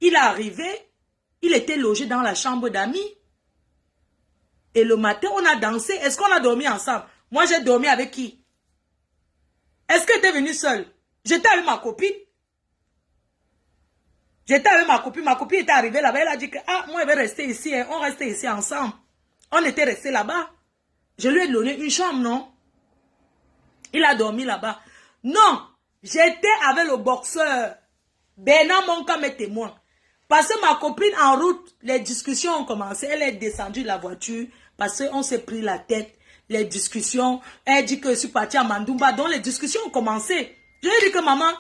il est arrivé, il était logé dans la chambre d'amis. Et le matin, on a dansé. Est-ce qu'on a dormi ensemble? Moi, j'ai dormi avec qui? Est-ce que tu es venu seul? J'étais avec ma copine. J'étais avec ma copine. Ma copine était arrivée là-bas. Elle a dit que, ah, moi, je vais rester ici. Hein. On restait ici ensemble. On était restés là-bas. Je lui ai donné une chambre, non? Il a dormi là-bas. Non, j'étais avec le boxeur. Bernard Monka, mes témoins. Parce que ma copine, en route, les discussions ont commencé. Elle est descendue de la voiture parce qu'on s'est pris la tête. Les discussions. Elle dit que je suis partie à Mandumba. Donc, les discussions ont commencé. Je lui ai dit que maman,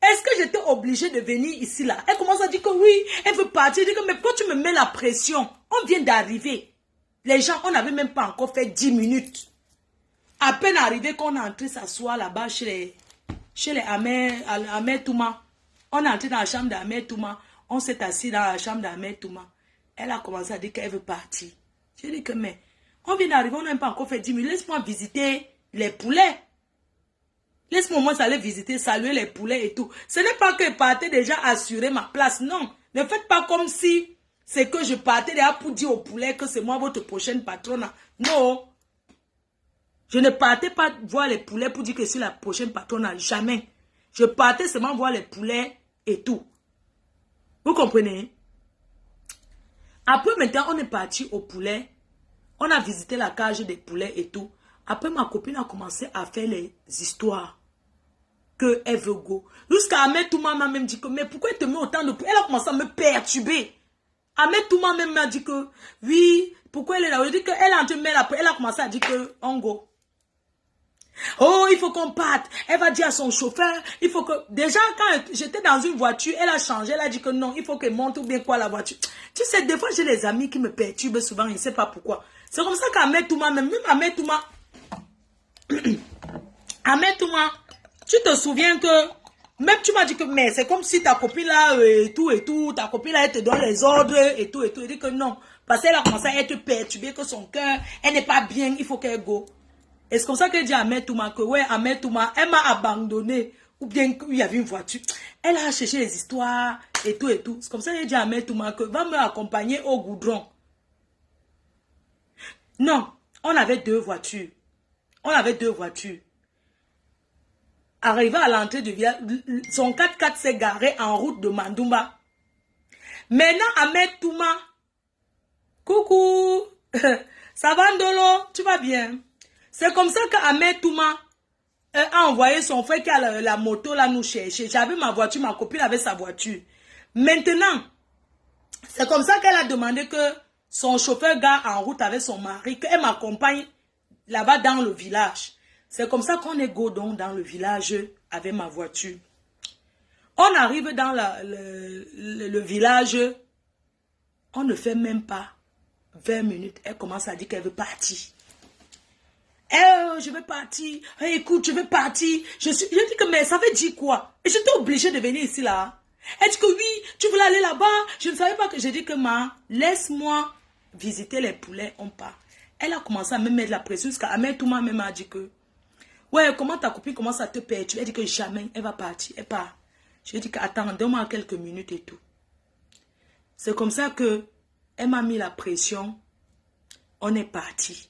est-ce que j'étais obligée de venir ici là? Elle commence à dire que oui, elle veut partir. Je dis que mais pourquoi tu me mets la pression? On vient d'arriver. Les gens, on n'avait même pas encore fait 10 minutes. À peine arrivé qu'on est entré s'asseoir là-bas chez les Ahmed Touma. On est entré dans la chambre d'Ahmed Touma. On s'est assis dans la chambre d'Ahmed Touma. Elle a commencé à dire qu'elle veut partir. Je dis que mais, on vient d'arriver, on n'a même pas encore fait 10 minutes. Laisse-moi visiter les poulets. Laisse-moi moi aller visiter, saluer les poulets et tout. Ce n'est pas que je partais déjà assurer ma place, non. Ne faites pas comme si c'est que je partais déjà pour dire aux poulets que c'est moi votre prochaine patronne. Non. Je ne partais pas voir les poulets pour dire que je suis la prochaine patronne. Jamais. Je partais seulement voir les poulets et tout. Vous comprenez? Après maintenant, on est parti au poulet. On a visité la cage des poulets et tout. Après, ma copine a commencé à faire les histoires qu'elle veut go. Jusqu'à Ahmed Touma m'a même dit que, mais pourquoi elle te met autant de poulets? Elle a commencé à me perturber. Ahmed Touma même m'a dit que, oui, pourquoi elle est là? Je dis qu'elle est en train de mettre la... Elle a commencé à dire que, on go. Oh, il faut qu'on parte. Elle va dire à son chauffeur, il faut que... Déjà, quand j'étais dans une voiture, elle a changé. Elle a dit que non, il faut qu'elle monte ou bien quoi la voiture. Tu sais, des fois, j'ai des amis qui me perturbent souvent. Je ne sais pas pourquoi. C'est comme ça qu'Ahmed Touma, même Ahmed Touma... Ahmed Touma, tu te souviens que... Même tu m'as dit que, mais c'est comme si ta copine là, et tout, ta copine là, elle te donne les ordres, et tout. Elle dit que non. Parce qu'elle a commencé à être perturbée, que son cœur, elle n'est pas bien, il faut qu'elle go. Et c'est comme ça qu'elle dit à Ahmed Touma que, ouais, Ahmed Touma, elle m'a abandonné. Ou bien qu'il y avait une voiture. Elle a cherché les histoires, et tout. C'est comme ça qu'elle dit à Ahmed Touma que, va me accompagner au goudron. Non, on avait deux voitures. Arrivé à l'entrée du village, son 4x4 s'est garé en route de Mandumba. Maintenant, Ahmed Touma, coucou, ça va Ndolo, tu vas bien? C'est comme ça qu'Ahmed Touma a envoyé son frère qui a la moto là nous chercher. J'avais ma voiture, ma copine avait sa voiture. Maintenant, c'est comme ça qu'elle a demandé que son chauffeur gare en route avec son mari, qu'elle m'accompagne là-bas dans le village. C'est comme ça qu'on est godon dans le village avec ma voiture. On arrive dans le village, on ne fait même pas 20 minutes. Elle commence à dire qu'elle veut partir. Je veux partir. Écoute, je veux partir. Je dis que, mais ça veut dire quoi? Et j'étais obligée de venir ici là. Elle dit que oui, tu voulais aller là-bas. Je ne savais pas que j'ai dit que laisse-moi visiter les poulets, on part. Elle a commencé à me mettre la pression jusqu'à Ahmed Touma même a dit que ouais, comment ta copine commence à te perturber? Elle dit que jamais, elle va partir, elle part. Je dis que attends, donne-moi quelques minutes et tout. C'est comme ça que elle m'a mis la pression. On est parti.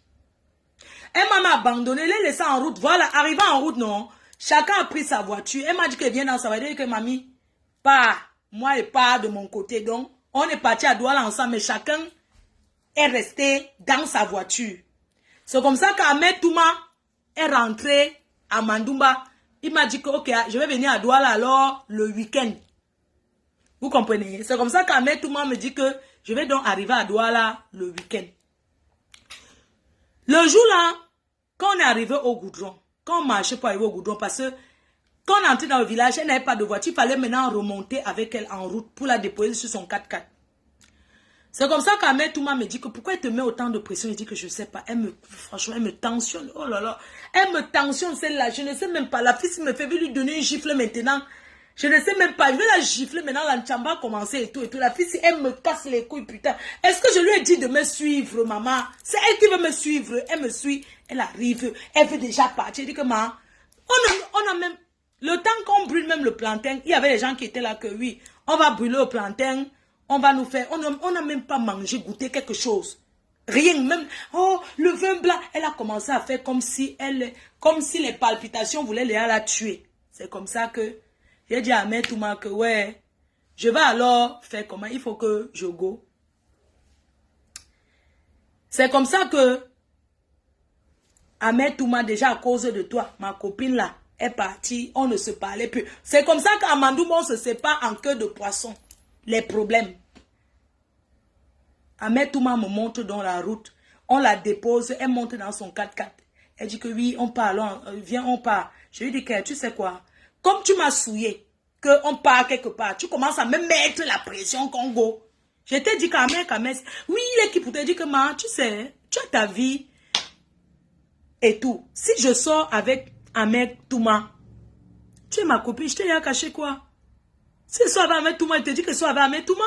Elle m'a abandonné, elle est laissée en route. Voilà, arrivé en route, non. Chacun a pris sa voiture. Elle m'a dit qu'elle vient dans sa voiture. Elle dit que mamie, pas. Moi, elle part de mon côté. Donc, on est parti à Douala ensemble, mais chacun est resté dans sa voiture. C'est comme ça qu'Ahmed Touma est rentré à Mandumba. Il m'a dit que, ok, je vais venir à Douala alors le week-end. Vous comprenez? C'est comme ça qu'Ahmed Touma me dit que je vais donc arriver à Douala le week-end. Le jour là, quand on est arrivé au goudron, quand on marchait pour arriver au goudron, parce que quand on est entré dans le village, elle n'avait pas de voiture, il fallait maintenant remonter avec elle en route pour la déposer sur son 4x4. C'est comme ça qu'Ahmed Touma me dit que pourquoi elle te met autant de pression? Il dit que je ne sais pas. Franchement, elle me tensionne. Oh là là. Elle me tensionne celle-là. Je ne sais même pas. La fille me fait lui donner une gifle maintenant. Je ne sais même pas. Je vais la gifler maintenant. La chamba a commencé et tout. La fille, elle me casse les couilles, putain. Est-ce que je lui ai dit de me suivre, maman? C'est elle qui veut me suivre. Elle me suit. Elle arrive. Elle veut déjà partir. Elle dit que maman, on a même... Le temps qu'on brûle même le plantain, il y avait des gens qui étaient là que oui, On va brûler au plantain. On va nous faire... On n'a même pas mangé, goûté quelque chose. Rien, même... Oh, le vin blanc. Elle a commencé à faire comme si les palpitations voulaient la tuer. C'est comme ça que... J'ai dit à Ahmed Touma que, ouais, je vais alors faire comment? Il faut que je go. C'est comme ça que Ahmed Touma, déjà à cause de toi, ma copine là, est partie, on ne se parlait plus. C'est comme ça qu'à Mandouma, on se sépare en queue de poisson. Les problèmes. Ahmed Touma me montre dans la route. On la dépose, elle monte dans son 4x4. Elle dit que oui, on part, viens, on part. Je lui dis que tu sais quoi, comme tu m'as souillé, qu'on part quelque part, tu commences à me mettre la pression Congo. Je t'ai dit qu'Ahmed, oui, l'équipe te dit que ma, tu sais, tu as ta vie et tout. Si je sors avec Ahmed Touma, tu es ma copine, je t'ai caché quoi? Si je sors avec Ahmed Touma, il te dit que je sors avec Ahmed Touma?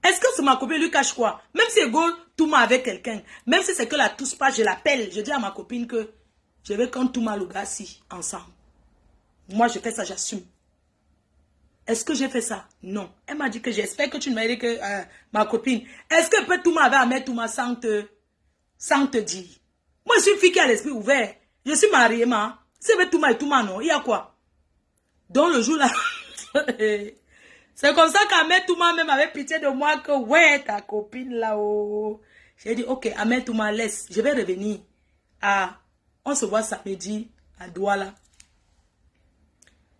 Est-ce que c'est ma copine lui cache quoi? Même si elle go Touma avec quelqu'un, même si c'est que la touche pas, je l'appelle, je dis à ma copine que je vais quand Touma le Gassi ensemble. Moi, je fais ça, j'assume. Est-ce que j'ai fait ça? Non. Elle m'a dit que j'espère que tu ne m'as dit que ma copine. Est-ce que peut Touma avait à mettre Touma sans te dire? Moi, je suis une fille qui a l'esprit ouvert. Je suis mariée, ma. C'est avec Touma et Touma, non. Il y a quoi? Donc, le jour là, c'est comme ça qu'Ahmed Touma même avait pitié de moi que, ouais, ta copine là-haut. J'ai dit, ok, Ahmed Touma, laisse. Je vais revenir. On se voit samedi à Douala.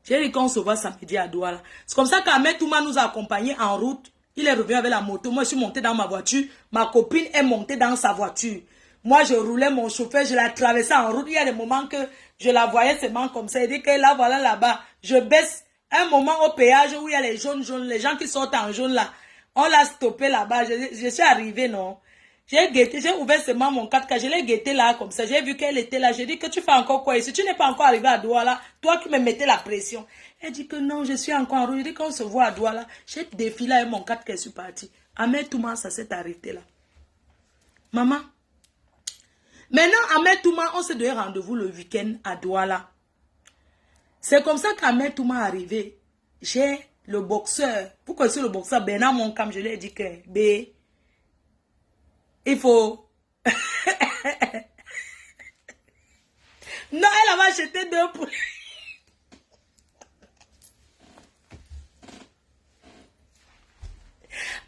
J'ai dit qu'on se voit samedi à Douala. C'est comme ça qu'Ahmed Touma nous a accompagnés en route. Il est revenu avec la moto. Moi, je suis montée dans ma voiture. Ma copine est montée dans sa voiture. Moi, je roulais mon chauffeur. Je la traversais en route. Il y a des moments que je la voyais seulement comme ça. Il dit que là, voilà, là-bas. Je baisse un moment au péage où il y a les jaunes, les gens qui sortent en jaune là. On l'a stoppé là-bas. Je suis arrivée, non? J'ai guetté, j'ai ouvert seulement mon 4K, je l'ai guetté là, comme ça. J'ai vu qu'elle était là. J'ai dit que tu fais encore quoi ici? Tu n'es pas encore arrivé à Douala. Toi qui me mettais la pression. Elle dit que non, je suis encore en route. Je dis qu'on se voit à Douala. J'ai défilé avec mon 4K, je suis partie. Ahmed Touma, ça s'est arrêté là. Maman. Maintenant, Ahmed Touma, on s'est donné rendez-vous le week-end à Douala. C'est comme ça qu'Ahmed Touma est arrivé. J'ai le boxeur. Vous connaissez le boxeur Bernard Moncam, je lui ai dit que B. Il faut... Non, elle avait acheté 2 poulets.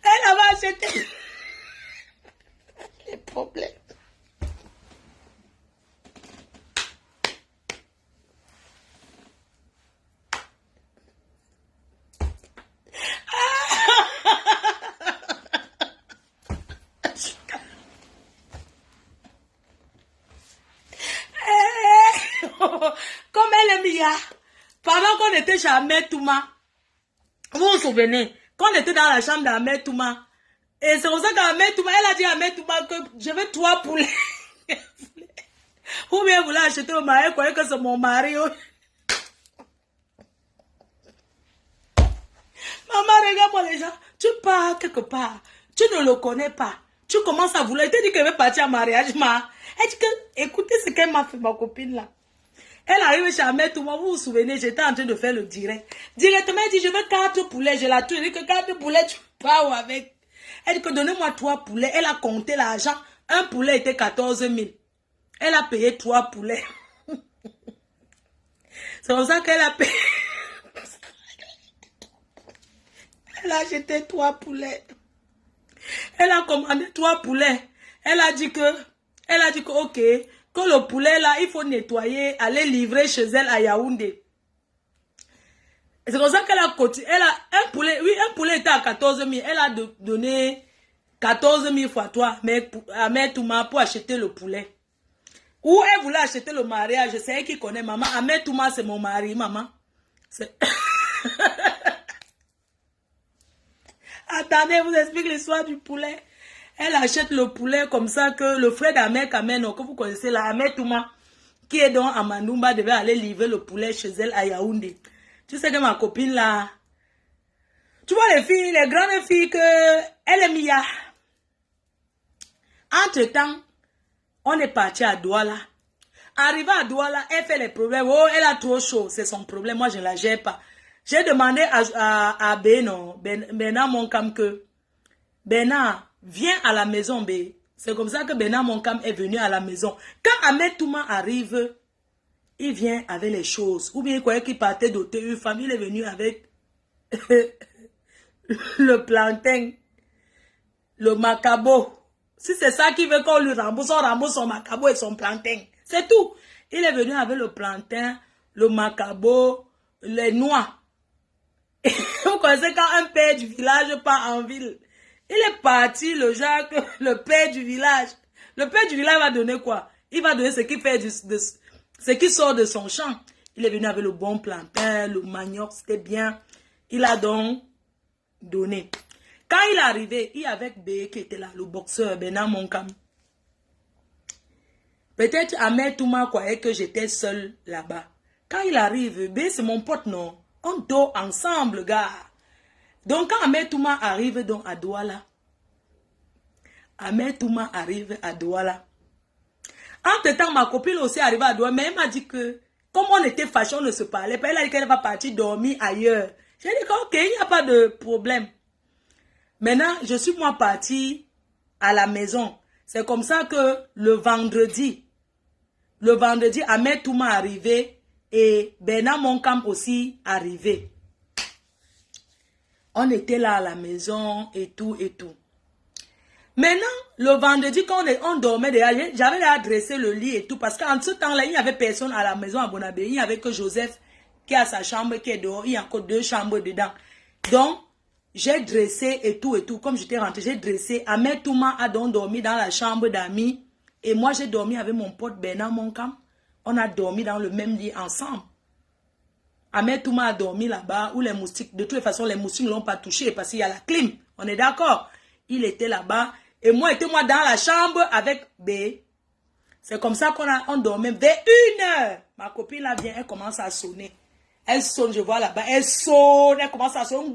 Elle avait acheté... Les problèmes. Comme elle est Mia, pendant qu'on était chez Ahmed Touma, vous vous souvenez, quand on était dans la chambre d'Ahmed Touma, et c'est pour ça qu'Ahmed Touma, elle a dit à Ahmed Touma que je veux 3 poulets. Ou bien vous voulez acheter au mari, croyez que c'est mon mari. Maman, regarde-moi les gens, tu pars quelque part, tu ne le connais pas, tu commences à vouloir, elle te dit qu'elle veut partir en mariage, elle dit que, écoutez ce qu'elle m'a fait, ma copine là. Elle arrive chez Ahmed Touma, vous vous souvenez, j'étais en train de faire le direct. Directement, elle dit, je veux 4 poulets, je la tue. Elle dit que 4 poulets, tu pars avec. Elle dit que donnez-moi 3 poulets. Elle a compté l'argent. Un poulet était 14 000. Elle a payé 3 poulets. C'est pour ça qu'elle a payé. Elle a acheté 3 poulets. Elle a commandé 3 poulets. Elle a dit que, ok, que le poulet là, il faut nettoyer, aller livrer chez elle à Yaoundé. C'est comme ça qu'elle a cotisé. Elle a un poulet, oui, un poulet était à 14 000. Elle a donné 14 000 fois 3 mais Ahmed Touma pour acheter le poulet. Ou elle voulait acheter le mariage, c'est elle qui connaît maman. Ahmed Touma, c'est mon mari, maman. Attendez, je vous explique l'histoire du poulet. Elle achète le poulet comme ça que le frère d'Ahmed Kameno, que vous connaissez là, Ahmed Touma, qui est donc à Mandoumba, devait aller livrer le poulet chez elle à Yaoundé. Tu sais que ma copine là, tu vois les filles, les grandes filles que elle est Mia. Entre-temps, on est parti à Douala. Arrivé à Douala, elle fait les problèmes. Oh, elle a trop chaud, c'est son problème. Moi, je ne la gère pas. J'ai demandé à Bernard Monkam que Bernard, viens à la maison, B. C'est comme ça que Bernard Monkam est venu à la maison. Quand Ahmed Touma arrive, il vient avec les choses. Ou bien il croyait qu'il partait d'ôter une femme, il est venu avec le plantain, le macabo. Si c'est ça qu'il veut qu'on lui rembourse, on rembourse son macabo et son plantain. C'est tout. Il est venu avec le plantain, le macabo, les noix. Et vous connaissez quand un père du village part en ville. Il est parti, le Jacques, le père du village. Le père du village va donner quoi? Il va donner ce qui fait ce qui sort de son champ. Il est venu avec le bon plantain, le manioc, c'était bien. Il a donc donné. Quand il est arrivé, il y avait B qui était là, le boxeur, Bernard Monkam. Peut-être Ahmed Touma croyait que j'étais seul là-bas. Quand il arrive, B c'est mon pote, non? On dort ensemble, gars. Donc quand Ahmed Touma arrive donc à Douala, Ahmed Touma arrive à Douala. Entre-temps, ma copine aussi arrive à Douala, mais elle m'a dit que, comme on était fâchés, on ne se parlait pas, elle a dit qu'elle va partir dormir ailleurs. J'ai dit ok, il n'y a pas de problème. Maintenant, je suis moi partie à la maison. C'est comme ça que le vendredi, Ahmed Touma arrivé et Bernard Monkam aussi arrivé. On était là à la maison et tout et tout. Maintenant, le vendredi, quand on dormait déjà, j'avais adressé le lit et tout, parce qu'en ce temps-là, il n'y avait personne à la maison à Bonabé. Il n'y avait que Joseph qui a sa chambre, qui est dehors. Il y a encore 2 chambres dedans. Donc, j'ai dressé et tout, comme j'étais rentrée, j'ai dressé. Ahmed Touma a donc dormi dans la chambre d'amis. Et moi, j'ai dormi avec mon pote Bernard Monkam. On a dormi dans le même lit ensemble. Ahmed Touma a dormi là-bas, où les moustiques, de toute façon, les moustiques ne l'ont pas touché parce qu'il y a la clim. On est d'accord? Il était là-bas. Et moi, moi dans la chambre avec B. C'est comme ça qu'on dormait vers 1h. Ma copine là vient, elle commence à sonner. Elle sonne, je vois là-bas, elle sonne, elle commence à sonner.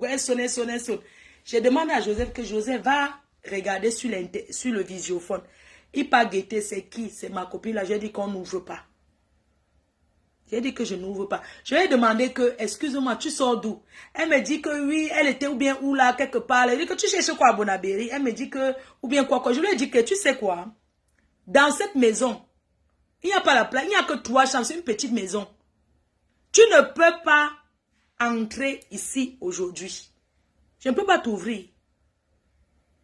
Elle sonne, elle sonne, elle sonne. J'ai demandé à Joseph que Joseph va regarder sur le visiophone. Il pas guetté, c'est qui? C'est ma copine là. J'ai dit qu'on n'ouvre pas. J'ai dit que je n'ouvre pas. Je lui ai demandé que, excuse-moi, tu sors d'où? Elle me dit que oui, elle était ou bien où là, quelque part. Elle dit que tu cherches quoi à Bonabéry? Elle me dit que, ou bien quoi. Je lui ai dit que, tu sais quoi? Dans cette maison, il n'y a pas la place, il n'y a que 3 chambres, c'est une petite maison. Tu ne peux pas entrer ici aujourd'hui. Je ne peux pas t'ouvrir.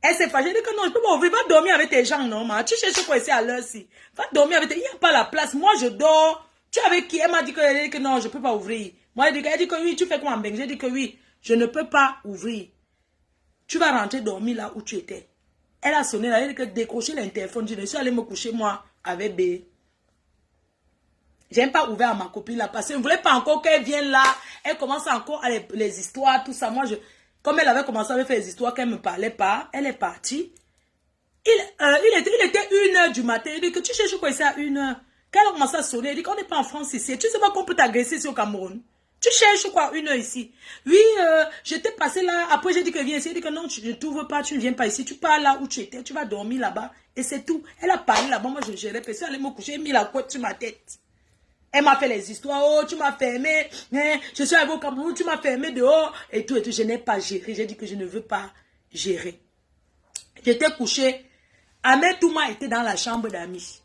Elle s'est fâchée, elle dit que non, je ne peux pas ouvrir. Va dormir avec tes gens, normal. Tu cherches quoi ici à l'heure-ci? Va dormir avec tes... Il n'y a pas la place. Moi, je dors. Tu es avec qui? Elle m'a dit que non, je ne peux pas ouvrir. Moi, elle dit que oui, tu fais quoi en Beng? J'ai dit que oui, je ne peux pas ouvrir. Tu vas rentrer dormir là où tu étais. Elle a sonné là, elle a dit que décrocher l'interphone. Je suis allée me coucher moi avec B. Je n'ai pas ouvert à ma copine là parce que je ne voulais pas encore qu'elle vienne là. Elle commence encore à les histoires, tout ça. Moi, comme elle avait commencé à faire les histoires qu'elle ne me parlait pas, elle est partie. Il était 1h du matin. Il dit que tu cherches quoi ici à 1h? Quand elle a commencé à sonner, elle dit qu'on n'est pas en France ici. Tu sais pas qu'on peut t'agresser ici au Cameroun. Tu cherches quoi 1h ici? Oui, j'étais passé là. Après, j'ai dit que viens ici. Elle dit que non, je ne t'ouvre pas, tu ne viens pas ici. Tu pars là où tu étais. Tu vas dormir là-bas. Et c'est tout. Elle a parlé là-bas. Moi, je gérais. Puis, elle allait me coucher. Elle a mis la couette sur ma tête. Elle m'a fait les histoires. Oh, tu m'as fermé. Je suis arrivé au Cameroun. Tu m'as fermé dehors. Et tout, et tout. Je n'ai pas géré. J'ai dit que je ne veux pas gérer. J'étais couché. Ahmed Touma était dans la chambre d'amis.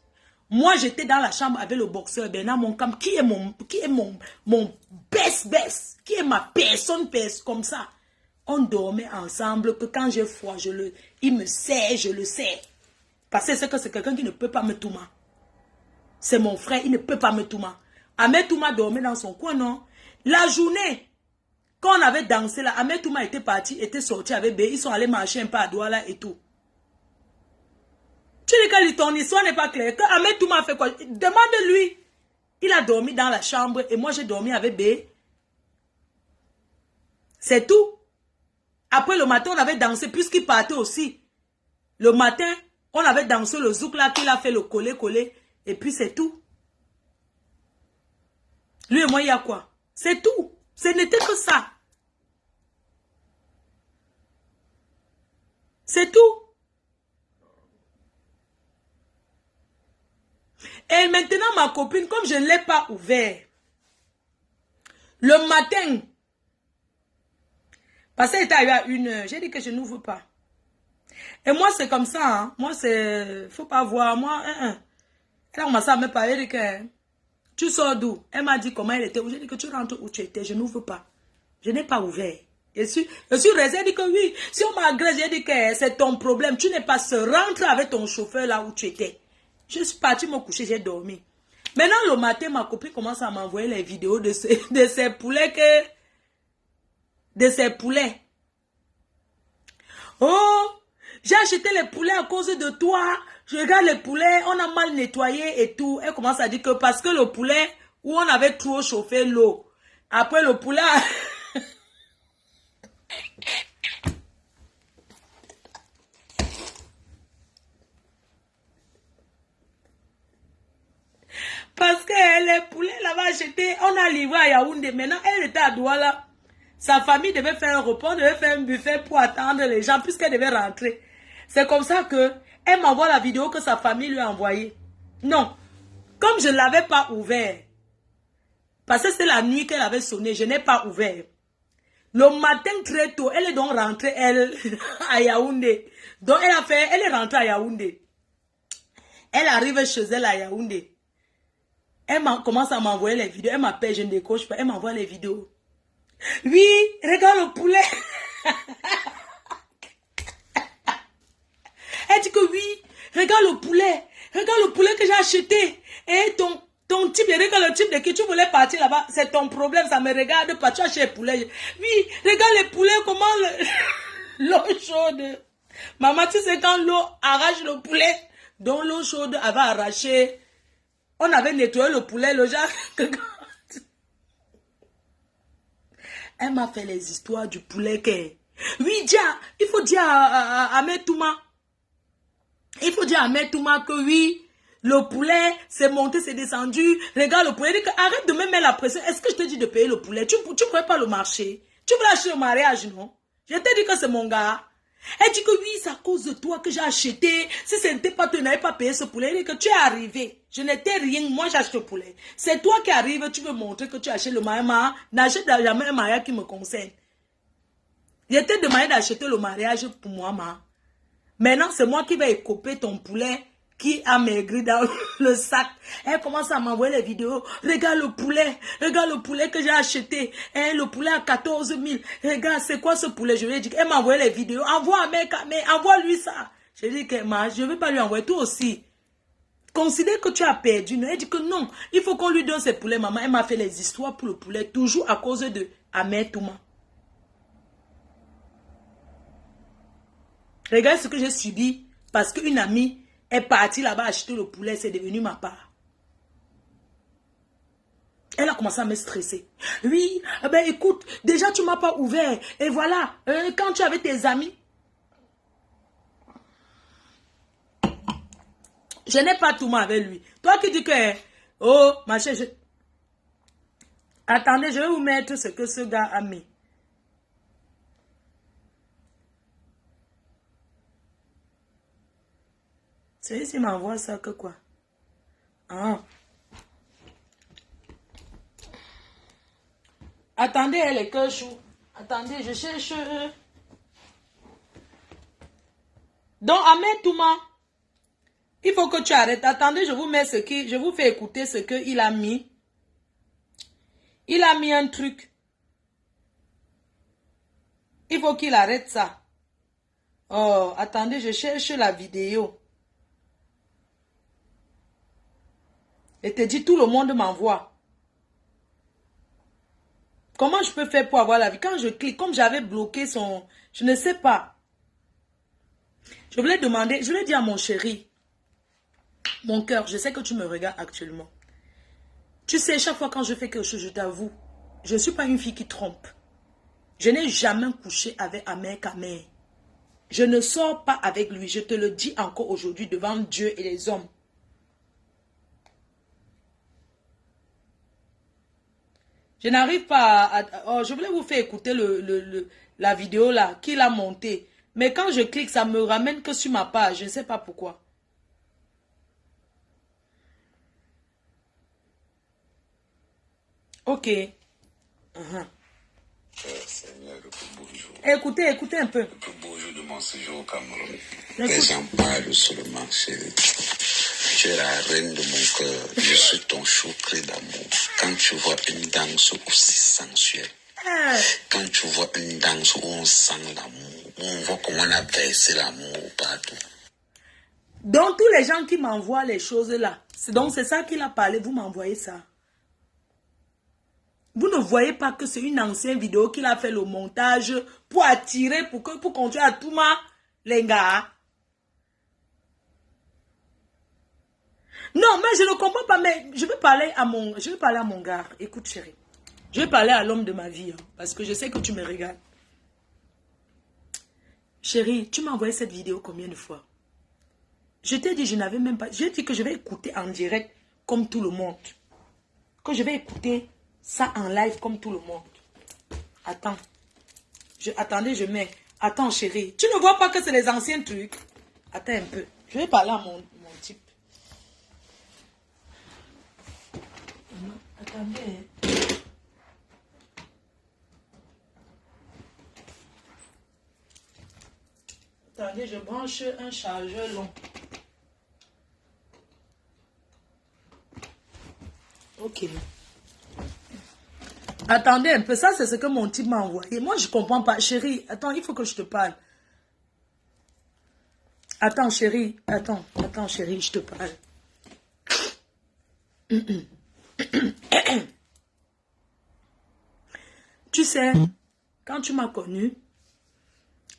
Moi, j'étais dans la chambre avec le boxeur Bernard Monkam, qui est mon best, qui est ma personne comme ça. On dormait ensemble, que quand j'ai froid, il me sert, je le sers. Parce que c'est quelqu'un qui ne peut pas me touma. C'est mon frère, il ne peut pas me touma. Ahmed Touma dormait dans son coin, non? La journée, quand on avait dansé là, Ahmed Touma était parti, était sorti avec B, ils sont allés marcher un peu à Douala et tout. Tu dis que ton histoire n'est pas claire. Que Ahmed Touma a fait quoi? Demande-lui. Il a dormi dans la chambre et moi j'ai dormi avec B. C'est tout. Après le matin, on avait dansé puisqu'il partait aussi. Le matin, on avait dansé le zouk là qu'il a fait le coller. Et puis c'est tout. Lui et moi, il y a quoi? C'est tout. Ce n'était que ça. C'est tout. Et maintenant, ma copine, comme je ne l'ai pas ouvert, le matin, Parce qu'elle était arrivée à 1h. J'ai dit que je n'ouvre pas. Et moi, c'est comme ça. Hein. Moi, c'est... Faut pas voir. Moi, Elle a commencé à me parler. Elle dit que... Tu sors d'où? Elle m'a dit comment elle était. J'ai dit que tu rentres où tu étais. Je n'ouvre pas. Je n'ai pas ouvert. Je suis restée. Elle dit que oui. Si on m'agresse, j'ai dit que c'est ton problème. Tu n'es pas seul. Rentre avec ton chauffeur là où tu étais. Je suis partie me coucher. J'ai dormi. Maintenant, le matin, ma copine commence à m'envoyer les vidéos de ces poulets que... De ces poulets. Oh, j'ai acheté les poulets à cause de toi. Je regarde les poulets, on a mal nettoyé et tout. Elle commence à dire que parce que le poulet, où on avait trop chauffé l'eau. Après le poulet... Parce que les poulets là-bas achetés, on a livré à Yaoundé. Maintenant, elle était à Douala. Sa famille devait faire un repas, devait faire un buffet pour attendre les gens, puisqu'elle devait rentrer. C'est comme ça que elle m'envoie la vidéo que sa famille lui a envoyée. Non. Comme je ne l'avais pas ouvert, parce que c'est la nuit qu'elle avait sonné, je n'ai pas ouvert. Le matin très tôt, elle est donc rentrée, elle, à Yaoundé. Donc elle est rentrée à Yaoundé. Elle arrive chez elle à Yaoundé. Elle commence à m'envoyer les vidéos. Elle m'appelle, je ne décroche pas. Elle m'envoie les vidéos. Oui, regarde le poulet. Elle dit que oui, regarde le poulet. Regarde le poulet que j'ai acheté. Et ton type, regarde le type de qui tu voulais partir là-bas. C'est ton problème, ça me regarde pas. Tu as acheté le poulet. Oui, regarde le poulet, comment l'eau chaude. Maman, tu sais quand l'eau arrache le poulet, donc l'eau chaude avait arraché. On avait nettoyé le poulet, le genre. Elle m'a fait les histoires du poulet que... Oui, il faut dire à Metouma. Il faut dire à Metouma que oui, le poulet, c'est monté, c'est descendu. Regarde le poulet. Dit que, arrête de me mettre la pression. Est-ce que je te dis de payer le poulet? Tu ne pourrais pas le marcher. Tu veux acheter le mariage, non? Je t'ai dit que c'est mon gars. Elle dit que oui, c'est à cause de toi que j'ai acheté. Si ce n'était pas toi, tu n'avais pas payé ce poulet. Elle dit que tu es arrivé. Je n'étais rien, moi j'ai acheté le poulet. C'est toi qui arrives, tu veux montrer que tu achètes le mariage. N'achète jamais un mariage qui me concerne. Je t'ai demandé d'acheter le mariage pour moi, ma. Maintenant, c'est moi qui vais écoper ton poulet qui a maigri dans le sac. Elle commence à m'envoyer les vidéos. Regarde le poulet que j'ai acheté. Hein, le poulet à 14 000. Regarde, c'est quoi ce poulet? Je lui ai dit, elle m'a envoyé les vidéos. Envoie-lui ça. Je lui ai dit que je ne vais pas lui envoyer. Toi aussi. Considère que tu as perdu. Elle dit que non, il faut qu'on lui donne ses poulets. Maman, elle m'a fait les histoires pour le poulet, toujours à cause de Ahmed Touma. Regarde ce que j'ai subi parce qu'une amie est partie là-bas acheter le poulet, c'est devenu ma part. Elle a commencé à me stresser. Oui, ben écoute, déjà tu ne m'as pas ouvert. Et voilà, quand tu es avec tes amis, je n'ai pas tout mal avec lui. Toi qui dis que, oh, ma chère, attendez, je vais vous mettre ce que ce gars a mis. C'est ici, il m'envoie ça que quoi? Ah. Attendez, elle est que chou. Attendez, je cherche. Donc, Ahmed Touma, il faut que tu arrêtes. Attendez, je vous mets je vous fais écouter ce qu'il a mis. Il a mis un truc. Il faut qu'il arrête ça. Oh, attendez, je cherche la vidéo. Et te dit, tout le monde m'envoie. Comment je peux faire pour avoir la vie? Quand je clique, comme j'avais bloqué son... Je ne sais pas. Je voulais demander, je voulais dire à mon chéri, mon cœur, je sais que tu me regardes actuellement. Tu sais, chaque fois quand je fais quelque chose, je t'avoue, je ne suis pas une fille qui trompe. Je n'ai jamais couché avec Ahmed Kamer. Je ne sors pas avec lui. Je te le dis encore aujourd'hui devant Dieu et les hommes. Je n'arrive pas à... Oh, je voulais vous faire écouter la vidéo là, qu'il a montée. Mais quand je clique, ça me ramène que sur ma page. Je ne sais pas pourquoi. Ok. Seigneur, bonjour. Écoutez, écoutez un peu. Le plus beau jour de mon séjour au Cameroun. Les gens parlent seulement, chérie. Tu es la reine de mon cœur. Je suis ton choucré d'amour. Quand tu vois une danse aussi sensuelle, quand tu vois une danse où on sent l'amour, où on voit comment on a versé l'amour partout. Donc, tous les gens qui m'envoient les choses là, donc c'est ça qu'il a parlé, vous m'envoyez ça. Vous ne voyez pas que c'est une ancienne vidéo qu'il a fait le montage pour attirer, pour continuer à tout les gars. Non, mais je ne comprends pas, mais je vais parler à mon gars. Écoute, chérie. Je vais parler à l'homme de ma vie, hein, parce que je sais que tu me regardes. Chérie, tu m'as envoyé cette vidéo combien de fois? Je t'ai dit, je n'avais même pas... J'ai dit que je vais écouter en direct comme tout le monde. Que je vais écouter ça en live comme tout le monde. Attends. Attendez, je mets... Attends, chérie. Tu ne vois pas que c'est les anciens trucs? Attends un peu. Je vais parler à mon type. Attendez. Attendez, je branche un chargeur long. Ok. Attendez un peu, ça c'est ce que mon type m'a envoyé. Moi je comprends pas. Chérie, attends, il faut que je te parle. Attends chérie, attends chérie, je te parle. Tu sais, quand tu m'as connu,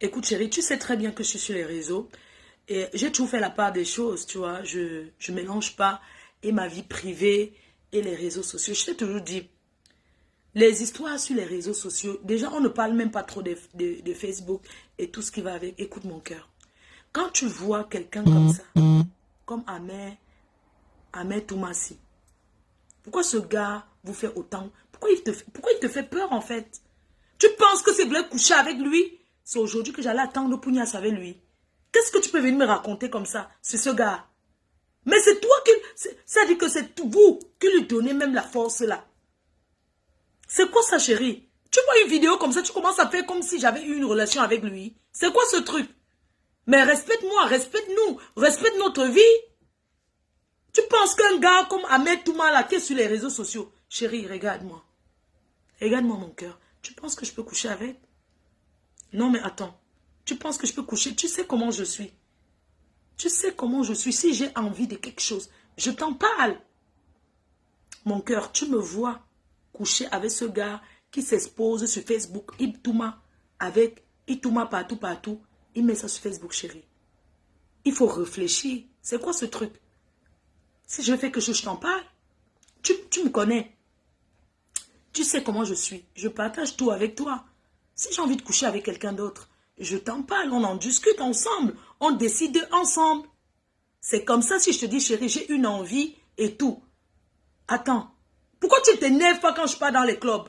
écoute chérie, tu sais très bien que je suis sur les réseaux et j'ai toujours fait la part des choses, tu vois. Je mélange pas et ma vie privée et les réseaux sociaux. Je t'ai toujours dit, les histoires sur les réseaux sociaux, déjà on ne parle même pas trop de Facebook et tout ce qui va avec. Écoute mon cœur, quand tu vois quelqu'un comme ça, comme Ahmed Toumassi, pourquoi ce gars vous fait autant? Pourquoi il te fait peur en fait? Tu penses que c'est voulait coucher avec lui? C'est aujourd'hui que j'allais attendre Pougnasse avec lui. Qu'est-ce que tu peux venir me raconter comme ça? C'est ce gars. Mais c'est toi qui... Ça dit que c'est vous qui lui donnez même la force là. C'est quoi ça chérie? Tu vois une vidéo comme ça, tu commences à faire comme si j'avais eu une relation avec lui. C'est quoi ce truc? Mais respecte-moi, respecte-nous, respecte notre vie. Tu penses qu'un gars comme Ahmed Touma là, qui est sur les réseaux sociaux, chérie, regarde-moi. Regarde-moi mon cœur. Tu penses que je peux coucher avec? Non mais attends. Tu penses que je peux coucher? Tu sais comment je suis. Tu sais comment je suis. Si j'ai envie de quelque chose, je t'en parle. Mon cœur, tu me vois coucher avec ce gars qui s'expose sur Facebook. Itouma partout. Il met ça sur Facebook, chérie. Il faut réfléchir. C'est quoi ce truc? Si je fais quelque chose, je t'en parle. Tu me connais. Tu sais comment je suis. Je partage tout avec toi. Si j'ai envie de coucher avec quelqu'un d'autre, je t'en parle. On en discute ensemble. On décide ensemble. C'est comme ça si je te dis, chérie, j'ai une envie et tout. Attends. Pourquoi tu t'énerves pas quand je pars dans les clubs?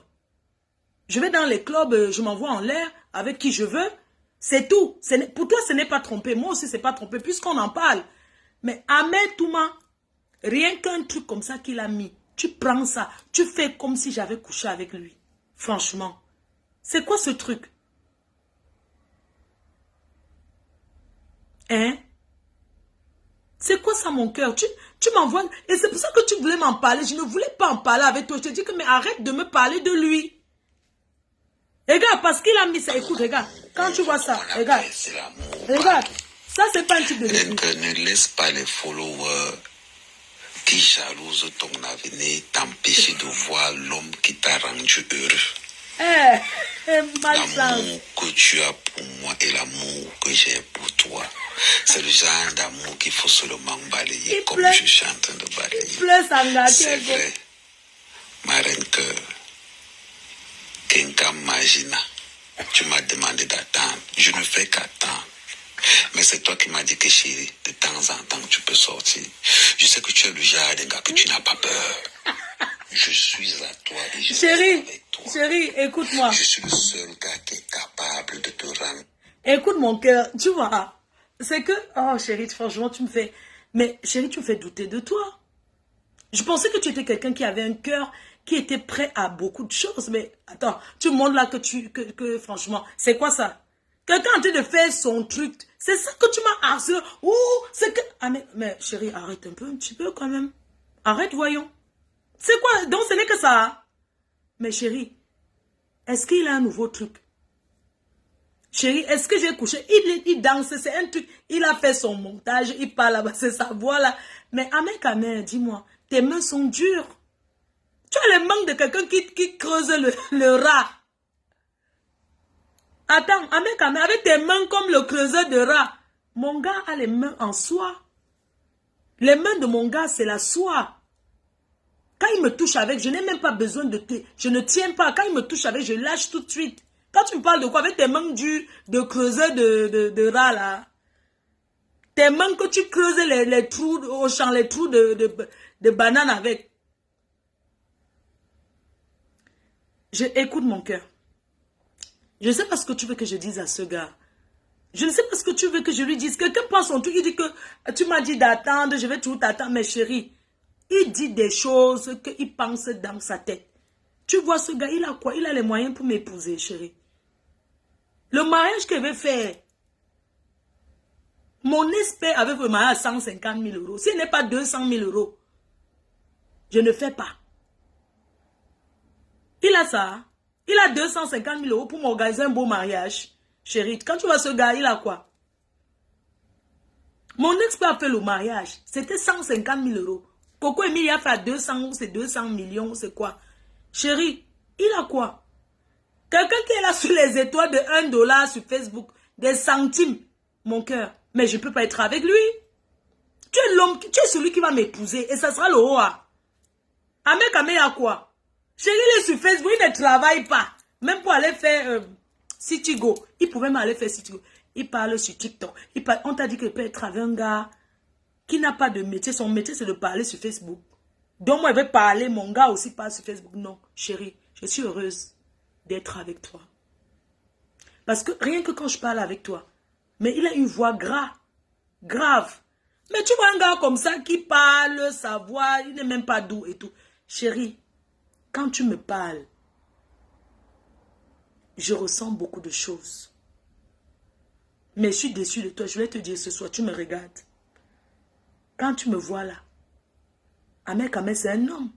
Je vais dans les clubs, je m'envoie en l'air avec qui je veux. C'est tout. Pour toi, ce n'est pas trompé. Moi aussi, c'est pas trompé puisqu'on en parle. Mais Ahmed Touma, rien qu'un truc comme ça qu'il a mis, tu prends ça, tu fais comme si j'avais couché avec lui. Franchement. C'est quoi ce truc? Hein? C'est quoi ça mon cœur? Tu m'envoies... Et c'est pour ça que tu voulais m'en parler. Je ne voulais pas en parler avec toi. Je te dis que mais arrête de me parler de lui. Regarde, parce qu'il a mis ça. Écoute, regarde. Quand tu vois ça, regarde. Regarde. Ça, c'est pas un type de défi. Ne laisse pas les followers qui jalousent ton avenir t'empêcher de voir l'homme qui t'a rendu heureux. L'amour que tu as pour moi et l'amour que j'ai pour toi. C'est le genre d'amour qu'il faut seulement balayer comme je suis en train de balayer. C'est vrai, ma reine cœur. Kenka Magina, tu m'as demandé d'attendre. Je ne fais qu'attendre. Mais c'est toi qui m'as dit que chérie, de temps en temps, tu peux sortir. Je sais que tu es le genre d'un gars que tu n'as pas peur. Je suis à toi et je suis avec toi. Chérie, écoute-moi. Je suis le seul gars qui est capable de te rendre. Écoute mon cœur, tu vois. C'est que, oh chérie, franchement, tu me fais... Mais chérie, tu me fais douter de toi. Je pensais que tu étais quelqu'un qui avait un cœur qui était prêt à beaucoup de choses. Mais attends, tu montres là que franchement, c'est quoi ça? Quelqu'un en train de faire son truc. C'est ça que tu m'as harcelé. Ouh, c'est que... Ah mais chérie, arrête un petit peu quand même. Arrête, voyons. C'est quoi? Donc ce n'est que ça. Mais chérie, est-ce qu'il a un nouveau truc? Chérie, est-ce que j'ai couché? Il danse, c'est un truc. Il a fait son montage, il parle là-bas, c'est sa voix là. Mais Ahmed, dis-moi, tes mains sont dures. Tu as le manque de quelqu'un qui creuse le rat. Attends, Ahmed, avec tes mains comme le creuseur de rat. Mon gars a les mains en soie. Les mains de mon gars, c'est la soie. Quand il me touche avec, je n'ai même pas besoin de... Je ne tiens pas. Quand il me touche avec, je lâche tout de suite. Quand tu me parles de quoi? Avec tes mains de creuseur de rat, là. Tes mains que tu creuses les trous au champ, les trous de banane avec. Écoute mon cœur. Je ne sais pas ce que tu veux que je dise à ce gars. Je ne sais pas ce que tu veux que je lui dise. Quelqu'un prend son truc, il dit que tu m'as dit d'attendre, je vais toujours t'attendre. Mais chérie, il dit des choses qu'il pense dans sa tête. Tu vois ce gars, il a quoi? Il a les moyens pour m'épouser, chérie. Le mariage qu'il veut faire, mon espère avec le mariage à 150 000 euros. S'il n'est pas 200 000 euros, je ne fais pas. Il a ça. Il a 250 000 euros pour m'organiser un beau mariage. Chérie, quand tu vois ce gars, il a quoi? Mon expert a fait le mariage. C'était 150 000 euros. Coco Emilia a fait à 200, c'est 200 millions, c'est quoi? Chérie, il a quoi? Quelqu'un qui est là sur les étoiles de 1 dollar sur Facebook, des centimes, mon cœur. Mais je ne peux pas être avec lui. Tu es l'homme, tu es celui qui va m'épouser et ça sera le roi. Ahmed Kamé a quoi? Chérie, il est sur Facebook, il ne travaille pas. Même pour aller faire Citigo. Il pouvait m'aller faire Citigo. Il parle sur TikTok. On t'a dit qu'il peut être avec un gars qui n'a pas de métier. Son métier, c'est de parler sur Facebook. Donc, moi, je vais parler. Mon gars aussi parle sur Facebook. Non, chérie, je suis heureuse d'être avec toi. Parce que rien que quand je parle avec toi, mais il a une voix grave. Mais tu vois un gars comme ça qui parle, sa voix, il n'est même pas doux et tout. Chérie, quand tu me parles, je ressens beaucoup de choses. Mais je suis déçue de toi. Je vais te dire ce soir, tu me regardes. Quand tu me vois là, Ahmed Kamé, c'est un homme.